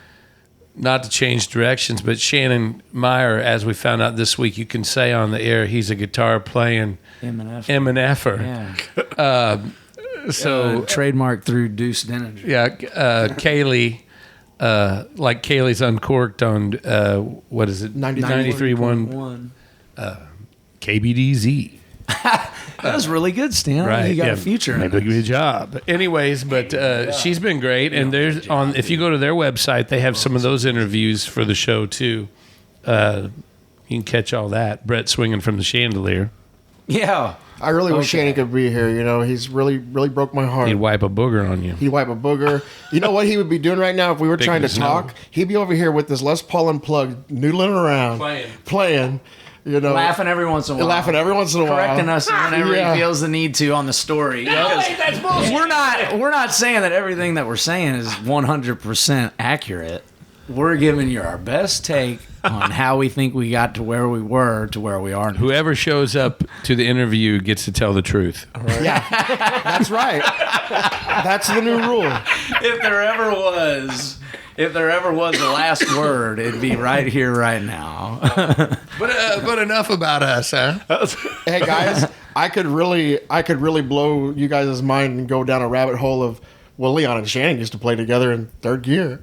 Not to change directions, but Shannon Meyer, as we found out this week, you can say on the air he's a guitar playing M&F-er.
Yeah.
So
Trademark through Deuce Denninger.
yeah, Kaylee, like Kaylee's Uncorked on what is it?
93.1.
93.1 KBDZ.
That was really good, Stan. You got a future in
Maybe
it.
give me a job. Anyways, but she's been great, and there's on. If you go to their website, they have some of those interviews for the show too. You can catch all that. Brett swinging from the chandelier.
Yeah.
I really wish Shannon could be here. You know, he's really broke my heart.
He'd wipe a booger on you.
He'd wipe a booger. You know what he would be doing right now if we were
Big
trying to
as snow.
talk? He'd be over here with this Les Paul Unplugged, noodling around, playing. You know,
Laughing every once in a while.
laughing every once in a while,
Correcting us whenever
Yeah.
he feels the need to on the story.
That's bullshit.
We're not saying that everything that we're saying is 100% accurate. We're giving you our best take on how we think we got to where we were to where we are now.
Whoever shows up to the interview gets to tell the truth.
Yeah, that's right. That's the new rule.
If there ever was a last word, it'd be right here, right now.
But enough about us, huh?
Hey guys, I could really blow you guys' mind and go down a rabbit hole of. Well, Leon and Shannon used to play together in third gear.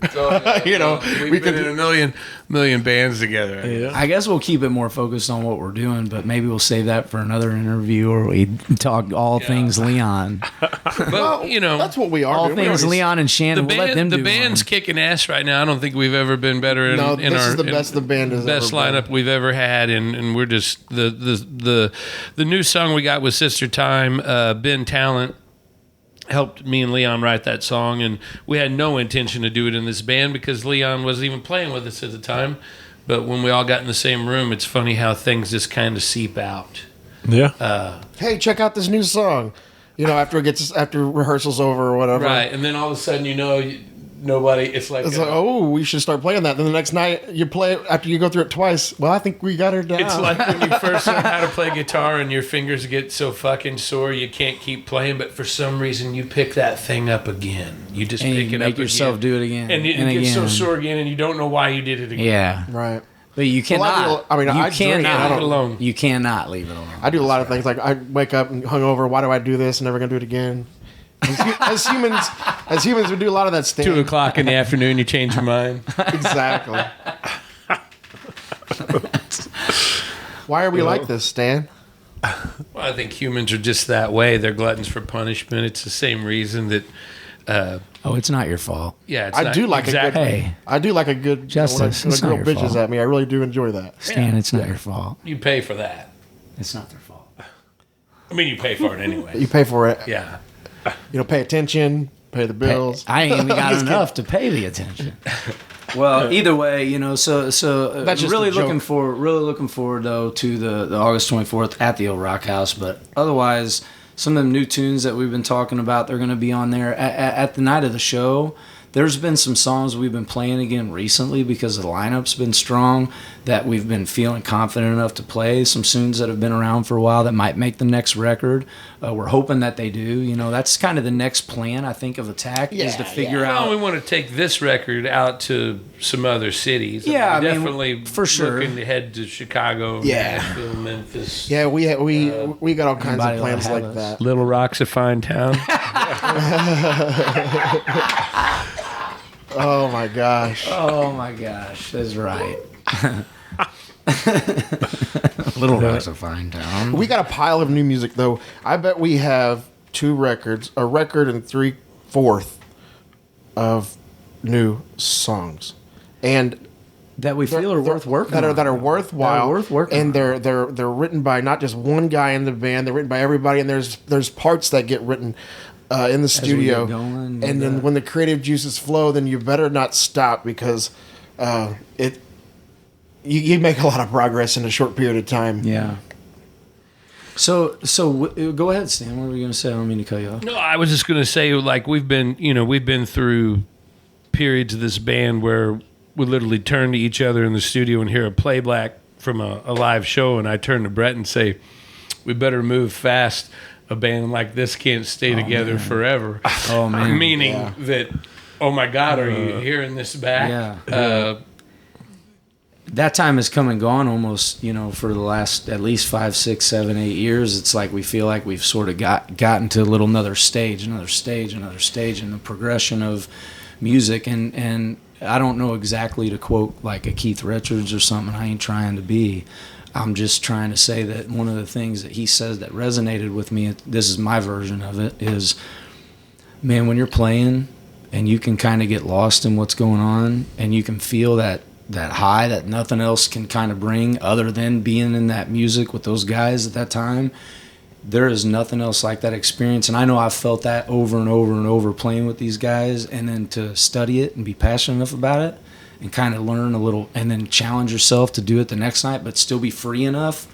You know,
We've been in a million bands together.
Yeah.
I guess we'll keep it more focused on what we're doing, but maybe we'll save that for another interview where we talk all things Leon.
But you know,
that's what we are.
All
doing. We
things
already-
Leon and Shannon. We'll let them
the
do
band's
one.
kicking ass right now. I don't think we've ever been better in,
No,
in
this
our
is the
in-
best the band has
best
ever been.
lineup we've ever had, and we're just the new song we got with Sister Time. Ben Talent helped me and Leon write that song, and we had no intention to do it in this band because Leon wasn't even playing with us at the time. But when we all got in the same room, it's funny how things just kind of seep out.
Yeah.
Hey, check out this new song. You know, after rehearsal's over or whatever.
Right, and then all of a sudden, nobody. It's like,
It's like, oh, we should start playing that. Then the next night you play it after you go through it twice. Well, I think we got her down.
it's like when you first learn how to play guitar and your fingers get so fucking sore you can't keep playing, but for some reason you pick that thing up again. You just
And
pick
you
it
make
up
yourself
again.
do it again.
And it gets so sore again, and you don't know why you did it again.
Yeah.
right.
But you cannot.
I mean,
you
I drink,
cannot.
I
Leave it
don't-
alone.
You cannot leave it alone.
I do a lot of things. Like I wake up and hungover. Why do I do this? Never gonna do it again. As humans, we do a lot of that.
2 o'clock in the afternoon, you change your mind.
Exactly. Why are we like this, Stan?
Well, I think humans are just that way. They're gluttons for punishment. It's the same reason that,
Oh, it's not your fault.
it's
I
not-
do like
exactly.
a good.
Hey.
I do like a good
Justice,
When
it's
a girl
not your
bitches
fault.
at me, I really do enjoy that.
Stan, it's not your fault.
You pay for that.
It's not their fault.
I mean, you pay for it anyway.
You pay for it.
Yeah.
You know, pay attention, pay the bills.
I ain't even got enough to pay the attention. Well, either way, so
That's just
really
a joke.
looking forward though to the August 24th at the old Rock House. But otherwise, some of the new tunes that we've been talking about, they're going to be on there at the night of the show. There's been some songs we've been playing again recently because the lineup's been strong that we've been feeling confident enough to play. Some tunes that have been around for a while that might make the next record. We're hoping that they do. That's kind of the next plan, I think, of Attack is to figure
Well,
out.
we want to take this record out to some other cities.
Yeah, I
we're
mean,
definitely
for sure.
looking to head to Chicago,
Yeah.
Nashville, Memphis.
Yeah, we got all kinds
Anybody
of plans
will have
like
us.
that.
Little Rock's a fine town.
Oh my gosh.
Oh my gosh, that's right. Little Rock's a fine town.
We got a pile of new music though. I bet we have 2 records, a record and 3/4 of new songs, and
that we feel are worth working
that
on.
are worthwhile,
That are worth working
and
on.
they're written by not just one guy in the band. They're written by everybody, and there's parts that get written in the studio.
get going,
and then when the creative juices flow, then you better not stop because you make a lot of progress in a short period of time.
Yeah. So go ahead, Stan. What were you going to say? I don't mean to cut you off.
No, I was just going to say, like, we've been through periods of this band where we literally turn to each other in the studio and hear a playback from a live show, and I turn to Brett and say, we better move fast. A band like this can't stay together forever.
Oh, man.
Meaning that, oh my God, are you hearing this back?
Yeah. That time has come and gone almost, for the last at least 5, 6, 7, 8 years. It's like we feel like we've sort of gotten to another stage in the progression of music. And I don't know exactly to quote like a Keith Richards or something. I ain't trying to be. I'm just trying to say that one of the things that he says that resonated with me, this is my version of it, is, man, when you're playing and you can kind of get lost in what's going on and you can feel that high that nothing else can kind of bring other than being in that music with those guys at that time, there is nothing else like that experience. And I know I've felt that over and over and over playing with these guys, and then to study it and be passionate enough about it and kind of learn a little and then challenge yourself to do it the next night, but still be free enough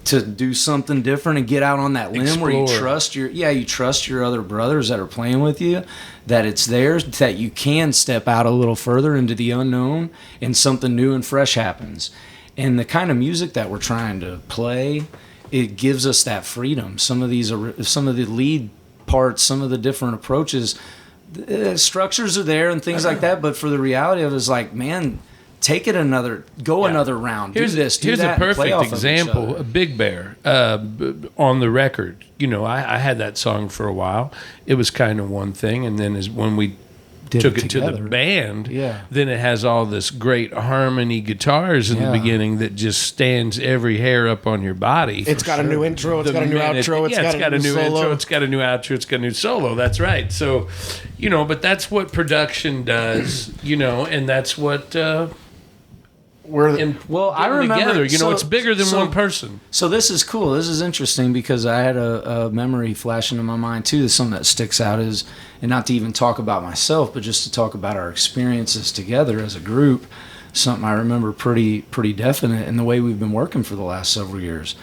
to do something different and get out on that limb where you trust your other brothers that are playing with you, that it's theirs, that you can step out a little further into the unknown and something new and fresh happens. And the kind of music that we're trying to play, it gives us that freedom. Some of the lead parts, some of the different approaches, structures are there and things like that, but for the reality of it is like, man, take it another round. Here's
a perfect example. Big Bear on the record. You know, I had that song for a while. It was kind of one thing, and then when we took it to the band, then it has all this great harmony guitars in the beginning that just stands every hair up on your body.
It's got a new intro. It's got a new outro. It's got a new solo.
Intro. It's got a new outro. It's got a new solo. That's right. So, you know, but that's what production does. You know, and that's what.
I remember
together. You know, it's bigger than one person.
So this is cool. This is interesting because I had a memory flash into my mind too. Something that sticks out is, and not to even talk about myself, but just to talk about our experiences together as a group. Something I remember pretty definite in the way we've been working for the last several years.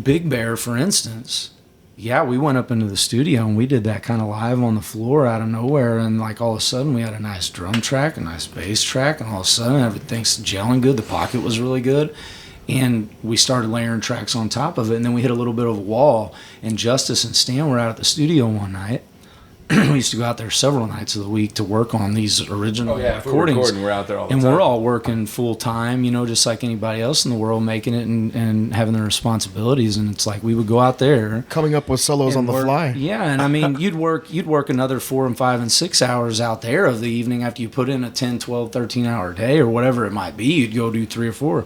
Big Bear, for instance. Yeah, we went up into the studio and we did that kind of live on the floor out of nowhere, and like all of a sudden we had a nice drum track, a nice bass track, and all of a sudden everything's gelling good. The pocket was really good, and we started layering tracks on top of it, and then we hit a little bit of a wall. And Justice and Stan were out at the studio one night. We used to go out there several nights of the week to work on these original recordings.
We're out there all the time.
And we're all working full time, you know, just like anybody else in the world, making it and having their responsibilities. And it's like we would go out there,
coming up with solos on the fly.
Yeah, and I mean, you'd work another 4 and 5 and 6 hours out there of the evening after you put in a 10, 12, 13-hour day or whatever it might be. You'd go do 3 or 4.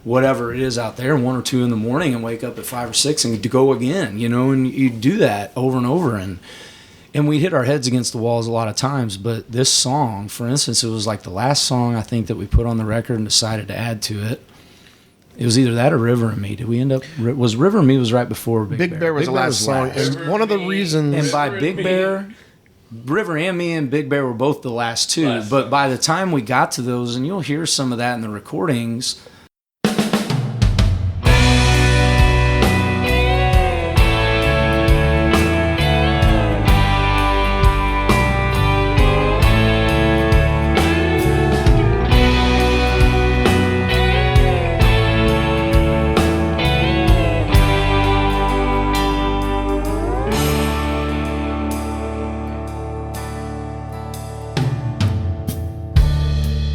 Whatever it is out there, 1 or 2 in the morning, and wake up at 5 or 6 and go again, you know, and you do that over and over. And we hit our heads against the walls a lot of times, but this song, for instance, it was like the last song I think that we put on the record and decided to add to it. It was either that or River and Me. Did we end up? Was River and Me was right before Big Bear.
Big Bear was the last song. And one of the reasons.
And by Big Bear, River and Me and Big Bear were both the last two. But by the time we got to those, and you'll hear some of that in the recordings.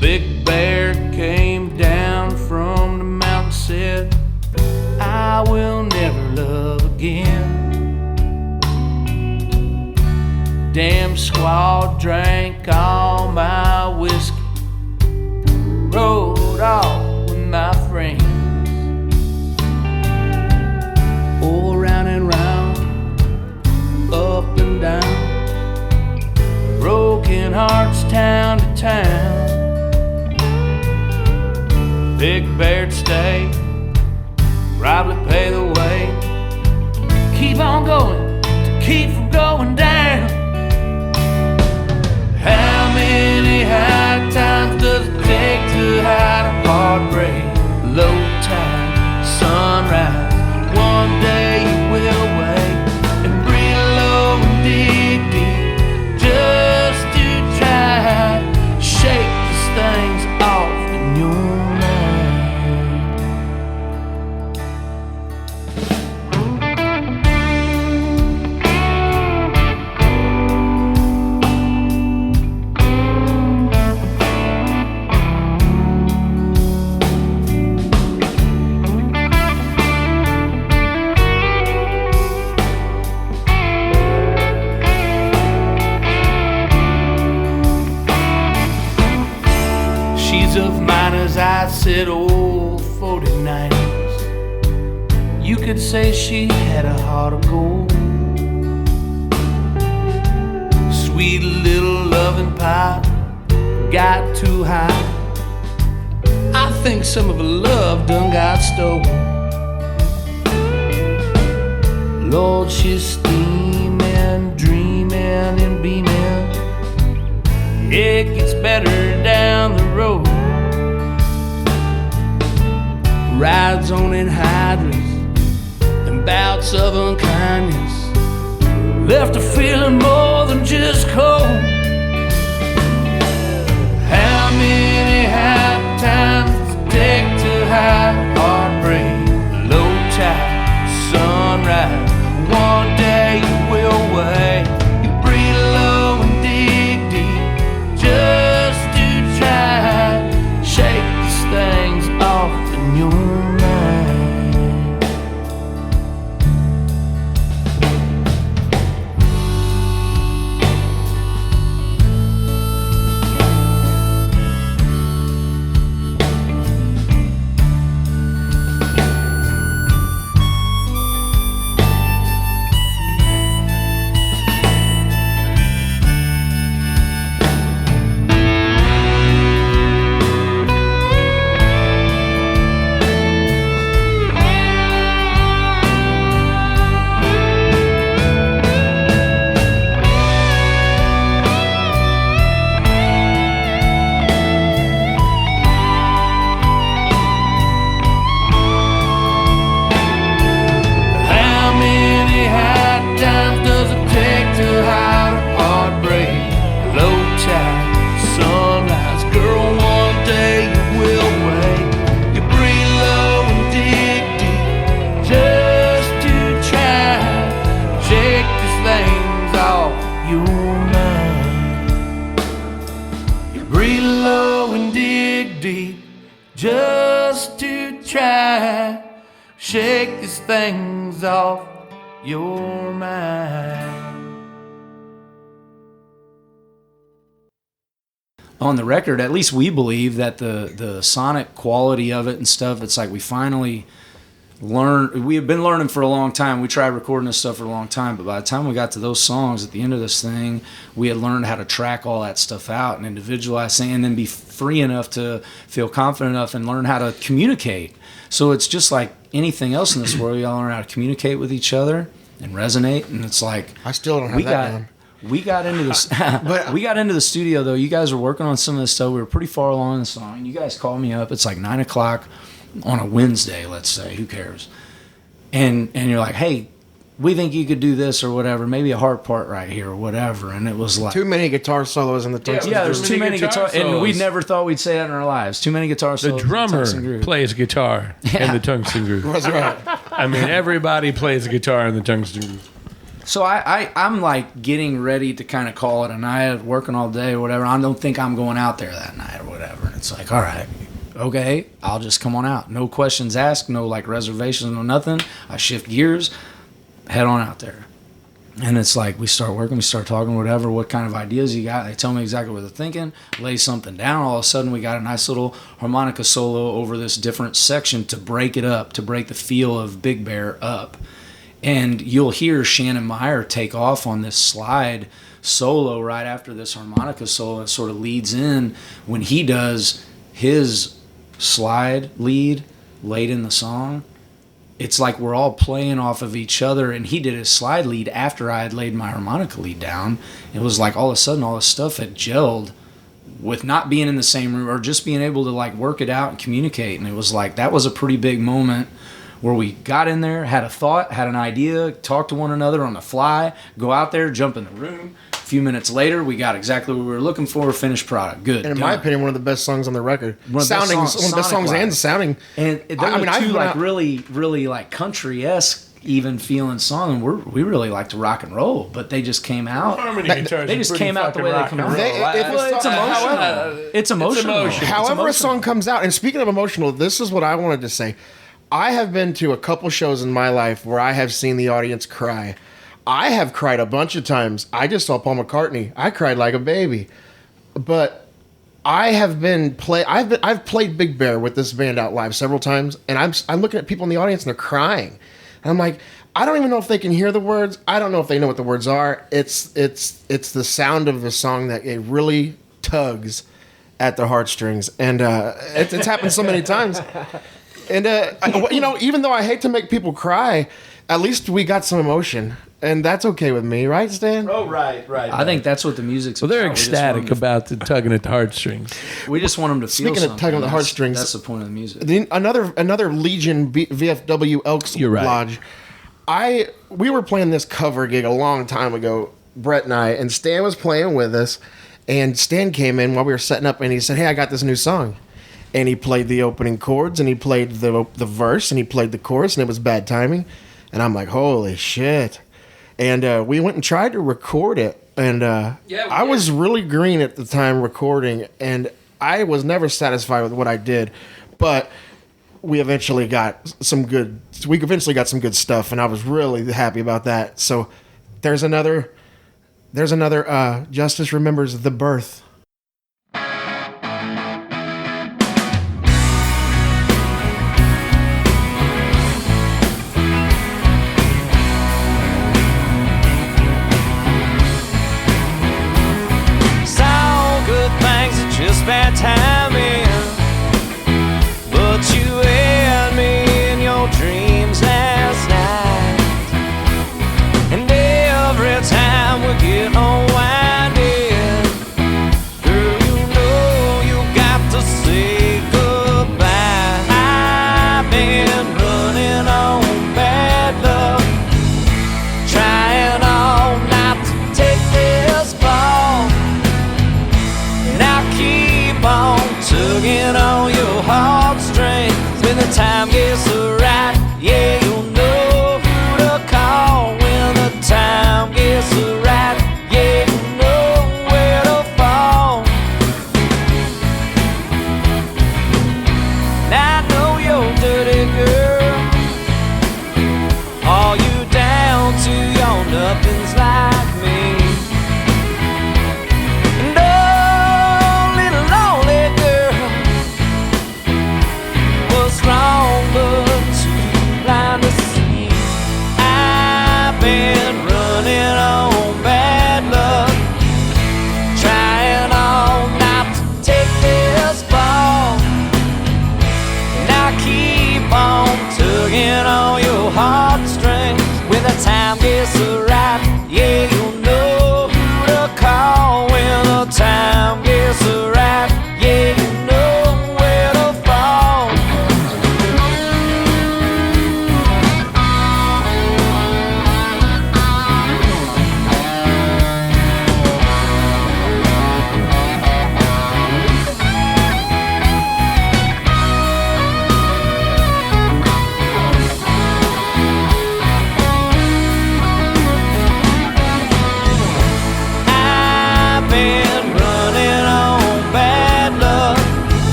Big Bear came down from the mountain, said, I will never love again. Damn squaw drank all my whiskey, rode off with my friends. Oh, round and round, up and down, broken hearts town to town. Big Bear'd stay, probably pay the way, keep on going to keep from going down. How many high times does it take to hide a heartbreak? Low tide, sunrise, one day you will wake and breathe low and dig deep, just to try to shake these things off in your mind. She's of mine as I said, old 49.
could say she had a heart of gold. Sweet little loving pie got too high. I think some of her love done got stolen. Lord, she's steaming, dreaming, and beaming. It gets better down the road. Rides on in hydras and bouts of unkindness left her feeling more than just cold. How many high times does it take to hide heartbreak? Low tide, sunrise, one day you will wait. You breathe low and dig deep just to try shake these things off in your mind. Just to try shake these things off your mind.
On the record, at least we believe that the sonic quality of it and stuff, it's like we finally learned. We have been learning for a long time. We tried recording this stuff for a long time, but by the time we got to those songs at the end of this thing, we had learned how to track all that stuff out and individualize and then be free enough to feel confident enough and learn how to communicate. So it's just like anything else in this world. We all learn how to communicate with each other and resonate, and it's like
I still don't have that down.
We got into this. We got into the studio though. You guys were working on some of this stuff. We were pretty far along in the song. You guys called me up. It's like 9:00 on a Wednesday, let's say. Who cares? And you're like, hey, we think you could do this or whatever. Maybe a hard part right here or whatever. And it was like
too many guitar solos in the Tungsten Groove.
Yeah, there's too many guitar solos. And we never thought we'd say that in our lives. Too many guitar solos.
The drummer plays guitar in the Tungsten Groove.
That's right.
I mean, everybody plays guitar in the Tungsten Groove.
So I'm like getting ready to kind of call it a night, working all day or whatever. I don't think I'm going out there that night or whatever. And it's like, all right, okay, I'll just come on out. No questions asked, no like reservations, no nothing. I shift gears, head on out there. And it's like we start working, we start talking, whatever, what kind of ideas you got. They tell me exactly what they're thinking, lay something down. All of a sudden we got a nice little harmonica solo over this different section to break it up, to break the feel of Big Bear up. And you'll hear Shannon Meyer take off on this slide solo right after this harmonica solo. It sort of leads in when he does his slide lead late in the song. It's like we're all playing off of each other, and he did his slide lead after I had laid my harmonica lead down. It was like all of a sudden all this stuff had gelled with not being in the same room or just being able to like work it out and communicate. And it was like that was a pretty big moment where we got in there, had a thought, had an idea, talked to one another on the fly, go out there, jump in the room. A few minutes later, we got exactly what we were looking for, finished product. Good.
And in my opinion, one of the best songs on the record. One of the best songs and sounding.
And there were two like really, really like country-esque even feeling song, and we really like to rock and roll, but they just came out.
Harmony guitars.
They just came out the way they come out. It's emotional. It's emotional.
However a song comes out, and speaking of emotional, this is what I wanted to say. I have been to a couple shows in my life where I have seen the audience cry. I have cried a bunch of times. I just saw Paul McCartney. I cried like a baby. But I've played Big Bear with this band out live several times, and I'm looking at people in the audience and they're crying. And I'm like, I don't even know if they can hear the words. I don't know if they know what the words are. It's the sound of the song that it really tugs at the heartstrings, and it's happened so many times. And even though I hate to make people cry, at least we got some emotion, and that's okay with me, right, Stan?
Oh, right.
I think that's what the music's
Well, they're
about.
ecstatic about the tugging at the heartstrings.
We just want them to feel
Speaking of
something.
tugging at the
That's-
heartstrings,
That's the point of the music.
Another Legion VFW Elks
You're right.
Lodge. We were playing this cover gig a long time ago, Brett and I, and Stan was playing with us, and Stan came in while we were setting up, and he said, "Hey, I got this new song." And he played the opening chords, and he played the verse, and he played the chorus, and it was Bad Timing. And I'm like, holy shit. And we went and tried to record it, and I was really green at the time recording, and I was never satisfied with what I did, but we eventually got some good stuff, and I was really happy about that. So there's another Justice Remembers the Birth.
Saw good things are just bad timing, but you had me in your dreams last night, and every time we get unwinded,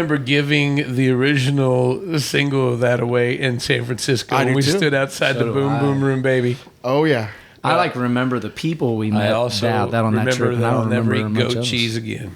remember giving the original single of that away in San Francisco.
I do
We
too.
stood outside the
do
Boom
I.
Boom Room, baby.
Oh yeah.
I like remember the people we met
I also
that on that
remember
trip. and
that
I
I'll
don't
never
remember
eat
much
goat
else.
cheese again.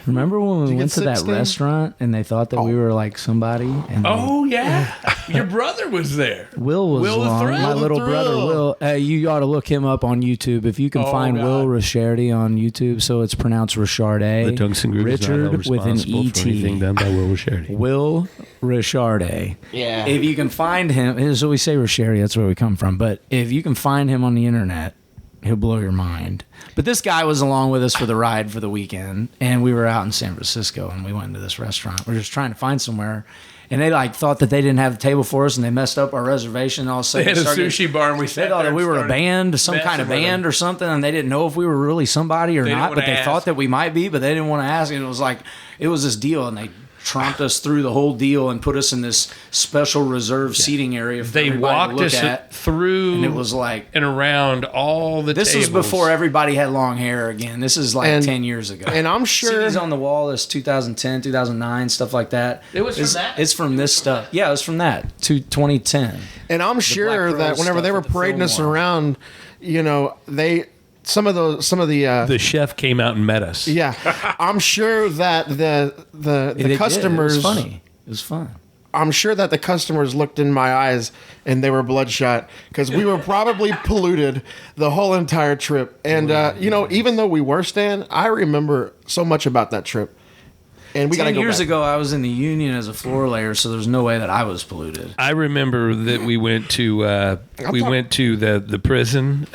Remember when we
you
went
get
to that
16?
restaurant and they thought that we were like somebody? And
Oh, yeah. Your brother was there.
Will was
Will the
along.
Thrill?
My little
The
brother
Thrill.
Will. You ought to look him up on YouTube if you can
Oh,
find
God.
Will Richardy on YouTube. So it's pronounced Richarde.
The Tungsten Groove is not held
Richard with an
responsible for anything
ET.
done by Will Charity.
Will Richarde.
Yeah.
If you can find him, so we say Richardy, that's where we come from. But if you can find him on the internet, he'll blow your mind. But this guy was along with us for the ride for the weekend, and we were out in San Francisco, and we went into this restaurant. We were just trying to find somewhere, and they like thought that they didn't have the table for us, and they messed up our reservation. All of a
They
sudden,
had a
started-
sushi bar, and we
They
sat
thought
there
that we
and
were a
started
band, some kind of
messing with
band
them.
or something, and they didn't know if we were really somebody or
They didn't
not.
wanna
But they
ask.
thought that we might be, but they didn't want to ask. And it was like it was this deal, and they tromped us through the whole deal and put us in this special reserved seating area for
They
everybody to
walked
look
us
at.
through
And it was like
and around all the
this
tables.
was before everybody had long hair again. This is like
And-
10 years ago.
and I'm sure-
CDs on the wall is 2010, 2009, stuff like that.
It was from
It's-
that?
It's from this stuff. Yeah, it was from that to 2010.
And I'm sure
Black
that
Pearl
whenever they
stuff
were
at the
parading us
Fillmore.
around, some of the
The chef came out and met us.
yeah, I'm sure that the
They did.
customers
It was funny. It was fun.
I'm sure that the customers looked in my eyes and they were bloodshot because we were probably polluted the whole entire trip. And even though we were staying, I remember so much about that trip. And we got to
10
go
years
back.
ago, I was in the union as a floor layer, so there's no way that I was polluted.
I remember that we went to the prison,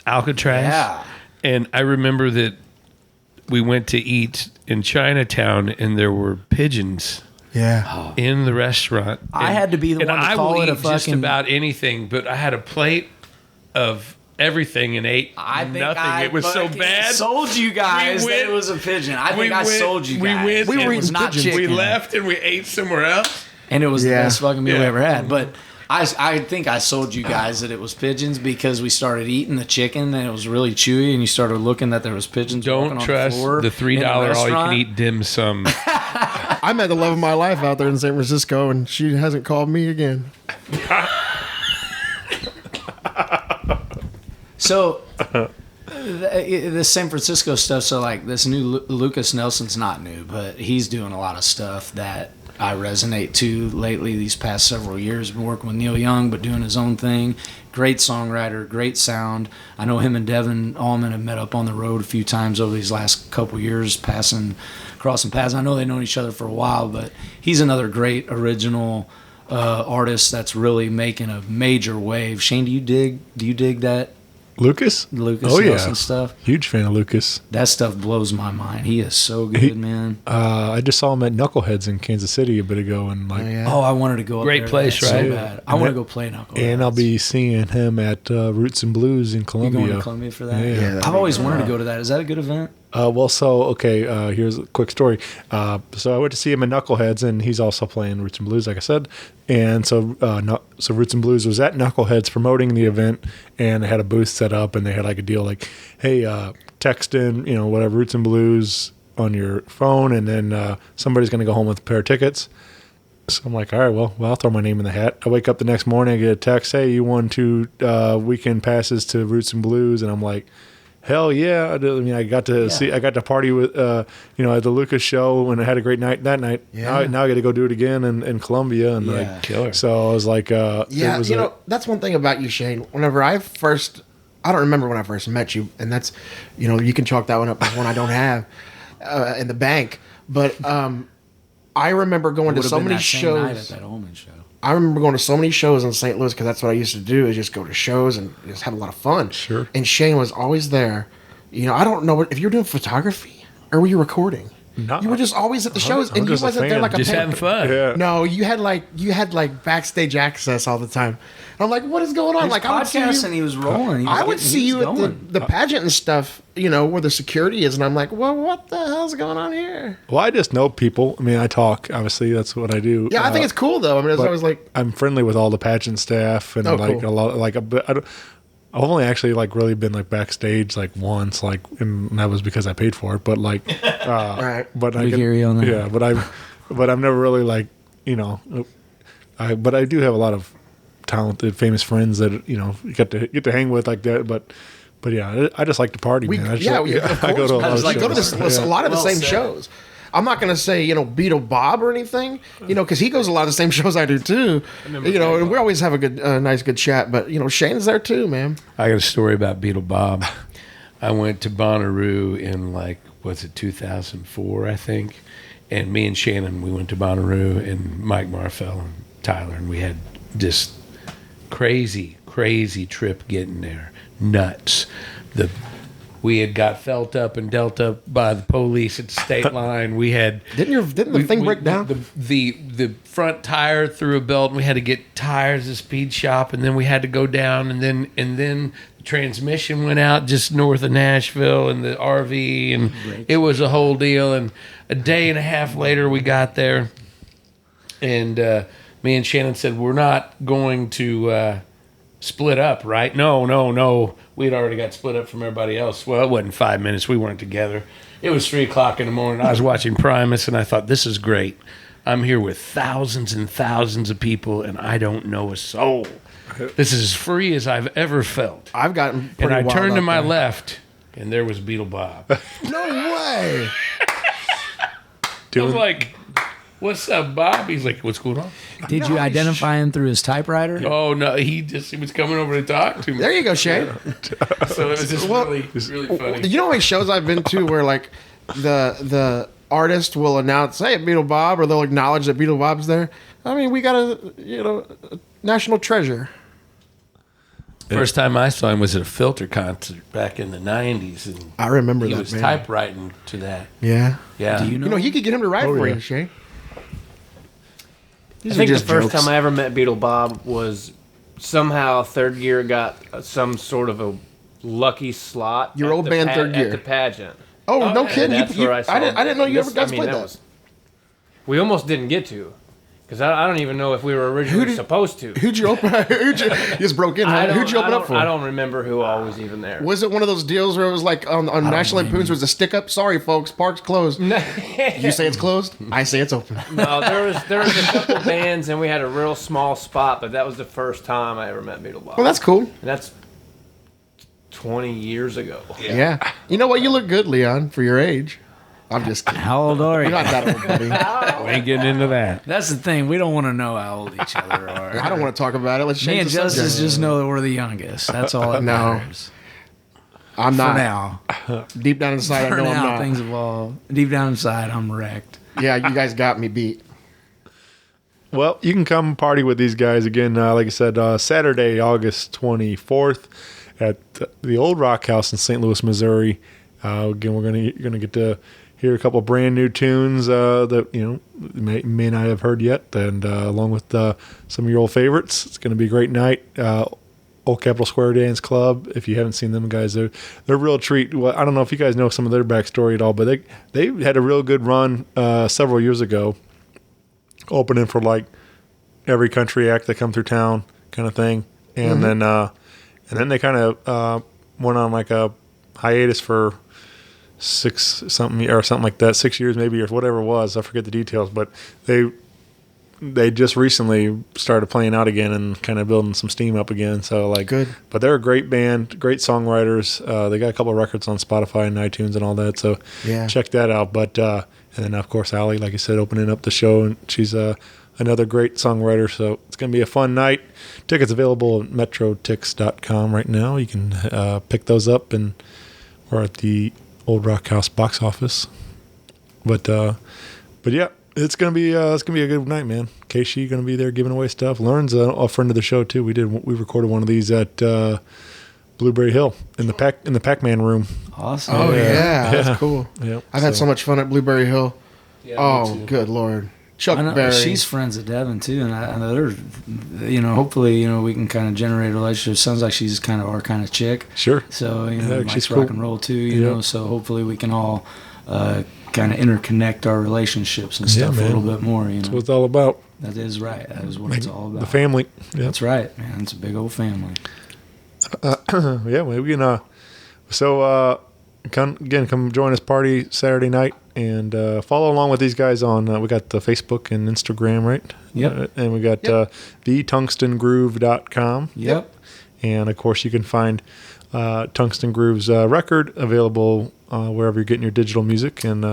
Alcatraz.
Yeah.
And I remember that we went to eat in Chinatown, and there were pigeons
Yeah.
in the restaurant.
I had to be the
and
one to
I
call
will
it a
eat just
fucking-
about anything, but I had a plate of everything and ate nothing. It was so
fucking
bad.
Sold you guys
We
that
went-
it was a pigeon. I
we
think I
went-
sold you
we
guys.
went-
We were
It was
eating
not
pigeons.
chicken.
We left and we ate somewhere else.
And it was the
Yeah.
best fucking meal we
Yeah.
ever had. But I think I sold you guys that it was pigeons because we started eating the chicken and it was really chewy, and you started looking that there was pigeons. walking
Don't
on
trust
the floor
the
in
$3 all you
restaurant.
can eat dim sum.
I met the love of my life out there in San Francisco, and she hasn't called me again.
So the San Francisco stuff. So like this new Lucas Nelson's not new, but he's doing a lot of stuff that I resonate to lately. These past several years, been working with Neil Young, but doing his own thing. Great songwriter, great sound. I know him and Devin Allman have met up on the road a few times over these last couple years, crossing paths. I know they've known each other for a while, but he's another great original artist that's really making a major wave. Shane, do you dig that
Lucas?
Lucas
Oh,
Nelson
yeah.
stuff?
Huge fan of Lucas.
That stuff blows my mind. He is so good, man.
I just saw him at Knuckleheads in Kansas City a bit ago, and
Oh, I wanted to go up
Great
there
place,
so
right?
bad. I want to go play Knuckleheads.
and I'll be seeing him at Roots and Blues in
You
Columbia.
going to Columbia for that?
Yeah.
that'd
I've
be
always
good.
wanted to go to that. Is that a good event?
Here's a quick story. So I went to see him at Knuckleheads, and he's also playing Roots and Blues, like I said. And so Roots and Blues was at Knuckleheads promoting the event, and they had a booth set up, and they had like a deal like, hey, text in, whatever, Roots and Blues on your phone, and then somebody's going to go home with a pair of tickets. So I'm like, all right, well, I'll throw my name in the hat. I wake up the next morning, I get a text, hey, you won 2 weekend passes to Roots and Blues, and I'm like, hell yeah! I got to party with, at the Lucas show, and I had a great night that night.
Yeah.
Now I got to go do it again in Columbia, and
Yeah.
Killer.
so I was like,
Yeah, that's one thing about you, Shane. I don't remember when I first met you, and that's, you can chalk that one up as one I don't have in the bank. But I remember going to
Would've
so
been
many
that same night at
shows.
that Allman show.
I remember going to so many shows in St. Louis because that's what I used to do, is just go to shows and just have a lot of fun.
Sure.
And Shane was always there. I don't know if you were doing photography or were you recording.
No.
You were just always at the shows,
I'm
and you
just a
wasn't there
fan.
like a
Just
pan-
having fun.
yeah.
No, you had like backstage access all the time. And I'm like, what is going on?
His
Like I would see
podcast,
you,
and he was rolling. He was
I would
getting-
see
he was
you at
going.
the pageant and stuff, where the security is, and I'm like, well, what the hell's going on here?
Well, I just know people. I mean, I talk. Obviously, that's what I do.
Yeah, I think it's cool though. I mean, it's
but
always like,
I'm friendly with all the pageant staff, and
Oh,
like
cool.
a lot, like I've only actually like really been like backstage like once, like, and that was because I paid for it. But like,
Right.
but
We hear you on that.
Yeah, but I've never really like, you know, but I do have a lot of talented, famous friends that you get to hang with like that. But yeah, I just like to party, man.
Of course.
I go to a lot of
Like, go to
shows.
a lot of the
Well
same
said.
shows. I'm not going to say, Beetle Bob or anything, because he goes a lot of the same shows I do too. And we always have a good, nice, good chat. But, Shane's there too, man.
I got a story about Beetle Bob. I went to Bonnaroo in 2004, I think. And me and Shannon, we went to Bonnaroo, and Mike Marfell and Tyler, and we had this crazy trip getting there. Nuts. We had got felt up and dealt up by the police at the state line. We had
Didn't the thing break down?
The front tire through a belt, and we had to get tires at the speed shop, and then we had to go down, and then the transmission went out just north of Nashville, and the RV, and it was a whole deal. And a day and a half later, we got there, and me and Shannon said, "We're not going to split up, right?" No. We had already got split up from everybody else. Well, it wasn't 5 minutes. We weren't together. It was 3 o'clock in the morning. I was watching Primus, and I thought, this is great. I'm here with thousands and thousands of people, and I don't know a soul. This is as free as I've ever felt.
I've gotten
And
pretty
I
wild
turned to
out
my
there.
left, and there was Beetle Bob.
No way.
I was like, "What's up, Bob?" He's like, "What's going on?"
Did you identify him through his typewriter?
Oh, no, he was coming over to talk to me.
There you go, Shane.
So it was just really funny.
You know how many shows I've been to where like the artist will announce, "Hey, Beetle Bob," or they'll acknowledge that Beetle Bob's there. I mean, we got a national treasure.
First time I saw him was at a Filter concert back in the 90s. And
I remember
he
that,
was
man.
typewriting to that.
Yeah.
Yeah.
Do you know?
You could get him to write for
yeah.
you, Shane.
I
These
think
are
the
just
first
jokes.
time I ever met Beetle Bob was somehow third gear got some sort of a lucky slot.
Your
at
old
the
band Third Gear.
at the pageant.
Oh, no
And
kidding!
that's where I saw
I didn't know you ever guys played that.
We almost didn't get to, because I don't even know if we were originally supposed to.
Who'd you open? you just broke in. Huh? Who'd you open up for?
I don't remember who all was even there.
Was it one of those deals where it was like on National Lampoon's was a stick up? Sorry, folks, park's closed. You say it's closed. I say it's open.
No, there was a couple bands, and we had a real small spot, but that was the first time I ever met Beetle Bob.
Well, that's cool.
And that's 20 years ago.
Yeah. You know what? You look good, Leon, for your age. I'm just kidding.
How old are you?
You're not that old, buddy.
We ain't getting into that.
That's the thing. We don't want to know how old each other are.
I don't want to talk about it. Let's
Me
change
and
the
Justice
subject.
just know that we're the youngest. That's all that
No.
matters.
I'm
For
not.
now.
Deep down inside, I
For
know I'm
now,
not.
things evolve. Deep down inside, I'm wrecked.
Yeah, you guys got me beat.
Well, you can come party with these guys again. Like I said, Saturday, August 24th, at the Old Rock House in St. Louis, Missouri. Again, you're gonna get to hear a couple brand new tunes that may not have heard yet, and along with some of your old favorites. It's going to be a great night. Old Capitol Square Dance Club. If you haven't seen them guys, they're a real treat. Well, I don't know if you guys know some of their backstory at all, but they had a real good run several years ago, opening for like every country act that come through town, kind of thing. And then they kind of went on like a hiatus for 6 like that, 6 years maybe, or whatever it was. I forget the details, but they just recently started playing out again and kind of building some steam up again. So like,
Good.
But they're a great band, great songwriters. They got a couple of records on Spotify and iTunes and all that. So
Yeah.
check that out. But and then of course Allie, like I said, opening up the show, and she's another great songwriter. So it's gonna be a fun night. Tickets available at metrotix.com right now. You can pick those up, and we're at the Old Rock House box office. But yeah, it's gonna be a good night, man. Keishi gonna be there giving away stuff. Lern's a friend of the show too. We recorded one of these at Blueberry Hill in the Pac-Man room.
Awesome.
Oh yeah, that's cool.
Yep.
I've had so much fun at Blueberry Hill.
Yeah,
Oh,
me too.
good Lord. Chuck
I know,
Berry.
she's friends with Devin too, and I know they're, hopefully, we can kind of generate a relationship. Sounds like she's kind of our kind of chick.
Sure.
So
Yeah,
likes
she's
rock
cool.
and roll too.
Yeah.
So hopefully we can all kind of interconnect our relationships and
Yeah,
stuff a
man.
little bit more.
That's what it's all about.
That is right. That is what it's all about.
The family. Yeah.
That's right, man. It's a big old family.
Yeah, we can. Come join us party Saturday night and follow along with these guys on. We got the Facebook and Instagram, right?
Yep.
And we got thetungstengroove.com.
Yep.
And of course, you can find Tungsten Groove's record available wherever you're getting your digital music. And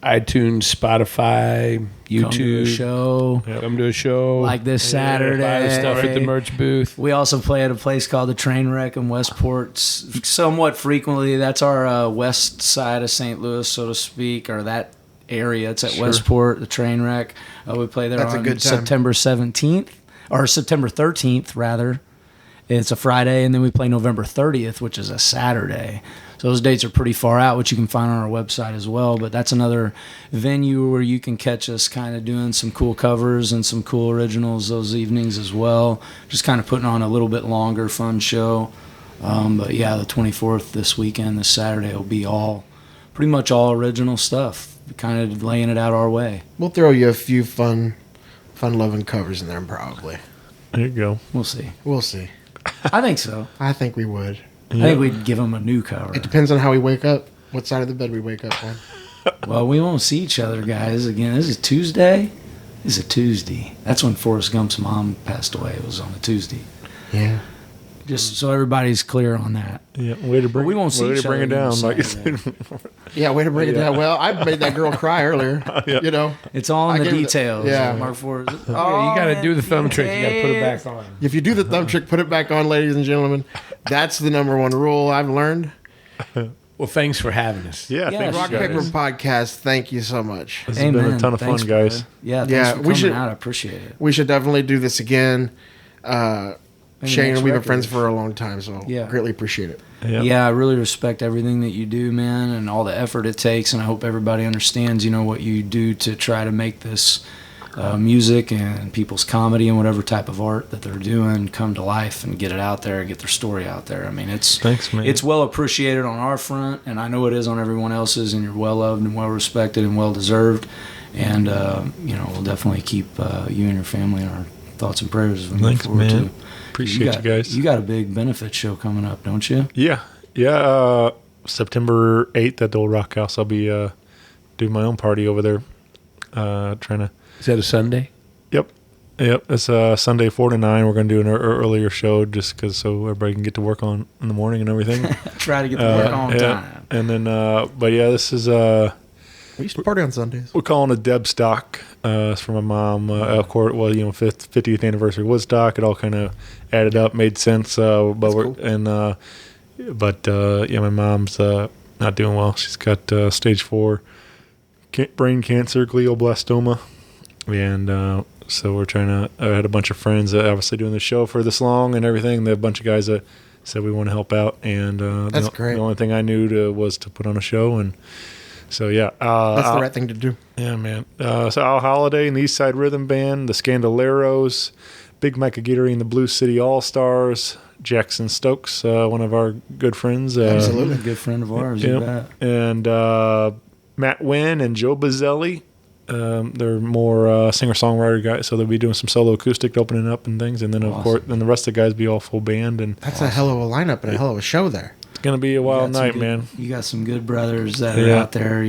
iTunes, Spotify, YouTube.
Come to a show.
Come to a show.
Like this Saturday.
Buy the stuff at the merch booth.
We also play at a place called the Trainwreck in Westport somewhat frequently. That's our west side of St. Louis, so to speak, or that area. It's at Westport, the Trainwreck. We play there on September 17th, or September 13th, rather. It's a Friday, and then we play November 30th, which is a Saturday. So those dates are pretty far out, which you can find on our website as well. But that's another venue where you can catch us kind of doing some cool covers and some cool originals those evenings as well. Just kind of putting on a little bit longer, fun show. But yeah, the 24th this weekend, this Saturday, will be pretty much all original stuff, kind of laying it out our way.
We'll throw you a few fun-loving covers in there probably.
there you go.
We'll see.
We'll see.
I think so.
I think we would.
I think we'd give them a new cover.
It depends on how we wake up, what side of the bed we wake up on.
Well, we won't see each other, guys. Again, this is Tuesday. This is a Tuesday. That's when Forrest Gump's mom passed away. It was on a Tuesday.
Yeah.
Just so everybody's clear on that.
Yeah, way to bring.
we won't see
way
each
to bring
other
it down.
again
Like,
Saturday.
Yeah, way to bring it down. Well, I made that girl cry earlier. You know,
It's all in
I
the
gave it-
details.
yeah.
Mark Forrest.
You got to do the thumb trick. You got to put it back on.
if you do the thumb trick, put it back on, ladies and gentlemen. That's the number one rule I've learned.
Well, thanks for having us.
yeah,
Yeah,
thanks,
Rock
guys.
Paper Podcast. Thank you so much.
This has been a ton of fun, guys.
Brother. Yeah, thanks
Yeah,
for
we
coming
should-
out. I appreciate it.
We should definitely do this again. Shane
next
and we've been
record.
friends for a long time, so
Yeah.
greatly appreciate it.
Yep.
Yeah, I really respect everything that you do, man, and all the effort it takes. And I hope everybody understands, what you do to try to make this music and people's comedy and whatever type of art that they're doing come to life and get it out there, get their story out there. I mean,
Thanks, man.
It's well appreciated on our front, and I know it is on everyone else's. And you're well loved and well respected and well deserved. And we'll definitely keep you and your family in our thoughts and prayers as we move
Thanks,
forward
man.
too.
Appreciate you guys.
You got a big benefit show coming up, don't you?
Yeah. September 8th at the Old Rock House. I'll be doing my own party over there. Trying to.
Is that a Sunday?
Yep. It's Sunday 4 to 9. We're going to do an earlier show just so everybody can get to work on in the morning and everything.
Try to get the work on time.
And then, but yeah, this is
We used to party on Sundays.
we're calling it Deb Stock. It's for my mom. Of course, 50th anniversary of Woodstock. It all kind of added up, made sense. But
cool.
my mom's not doing well. She's got stage 4 brain cancer, glioblastoma, and so we're trying to. I had a bunch of friends that obviously doing the show for this long and everything. There are a bunch of guys that said we want to help out, and
That's great.
The only thing I knew was to put on a show and. So yeah,
That's the right thing to do.
Yeah, man. So Al Holiday and the East Side Rhythm Band, the Scandaleros, Big Mike Guitary and the Blue City All Stars, Jackson Stokes, one of our good friends.
Absolutely.
A good friend of ours, you bet.
And Matt Wynn and Joe Bazzelli. They're more singer-songwriter guys, so they'll be doing some solo acoustic opening up and things. And then, of course, then the rest of the guys be all full band. And
That's a hell of a lineup and a hell of a show there.
it's going to be a wild
got some
night,
good-
man.
You got some good brothers that are
Yeah.
out there,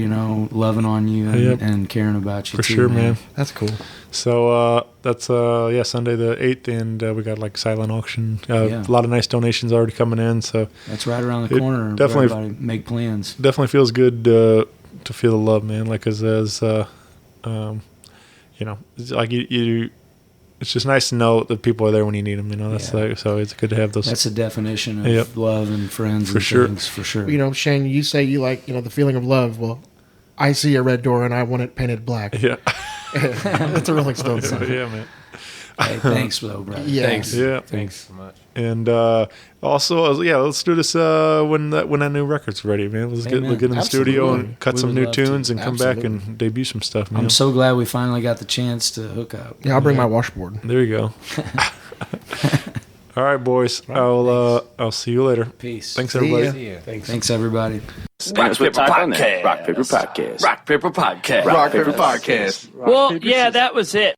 loving on you and,
Yep.
and caring about you
For
too,
sure, man.
That's cool.
So that's Sunday the 8th, and we got like silent auction.
Yeah.
A lot of nice donations already coming in, so
That's right around the
It
corner.
definitely-
Everybody make plans.
definitely feels good to feel the love, man. Like as it's like you. It's just nice to know that people are there when you need them. That's
Yeah.
like so. It's good to have those.
That's the definition of
Yep.
love and friends
For
and
sure.
things, for sure.
Shane, you say you like, the feeling of love. Well, I see a red door and I want it painted black.
yeah,
That's a Rolling Stones song.
yeah, man.
Hey, thanks, though, brother.
Yeah.
Thanks.
Yeah.
Thanks so much.
And also, let's do this when that new record's ready, man. Let's get
Amen.
in the studio
Absolutely.
and cut
We
some
would
new
love to.
tunes and come back
Absolutely.
and debut some stuff, man.
I'm so glad we finally got the chance to hook up.
Yeah, I'll bring my washboard.
There you go. All right, boys. I'll see you later.
Peace.
Thanks,
See
everybody.
ya.
See ya. Thanks.
Thanks, everybody.
Rock Paper Podcast. Rock Paper Podcast. Rock Paper Podcast. Rock Paper Podcast.
Well, yeah, that was it.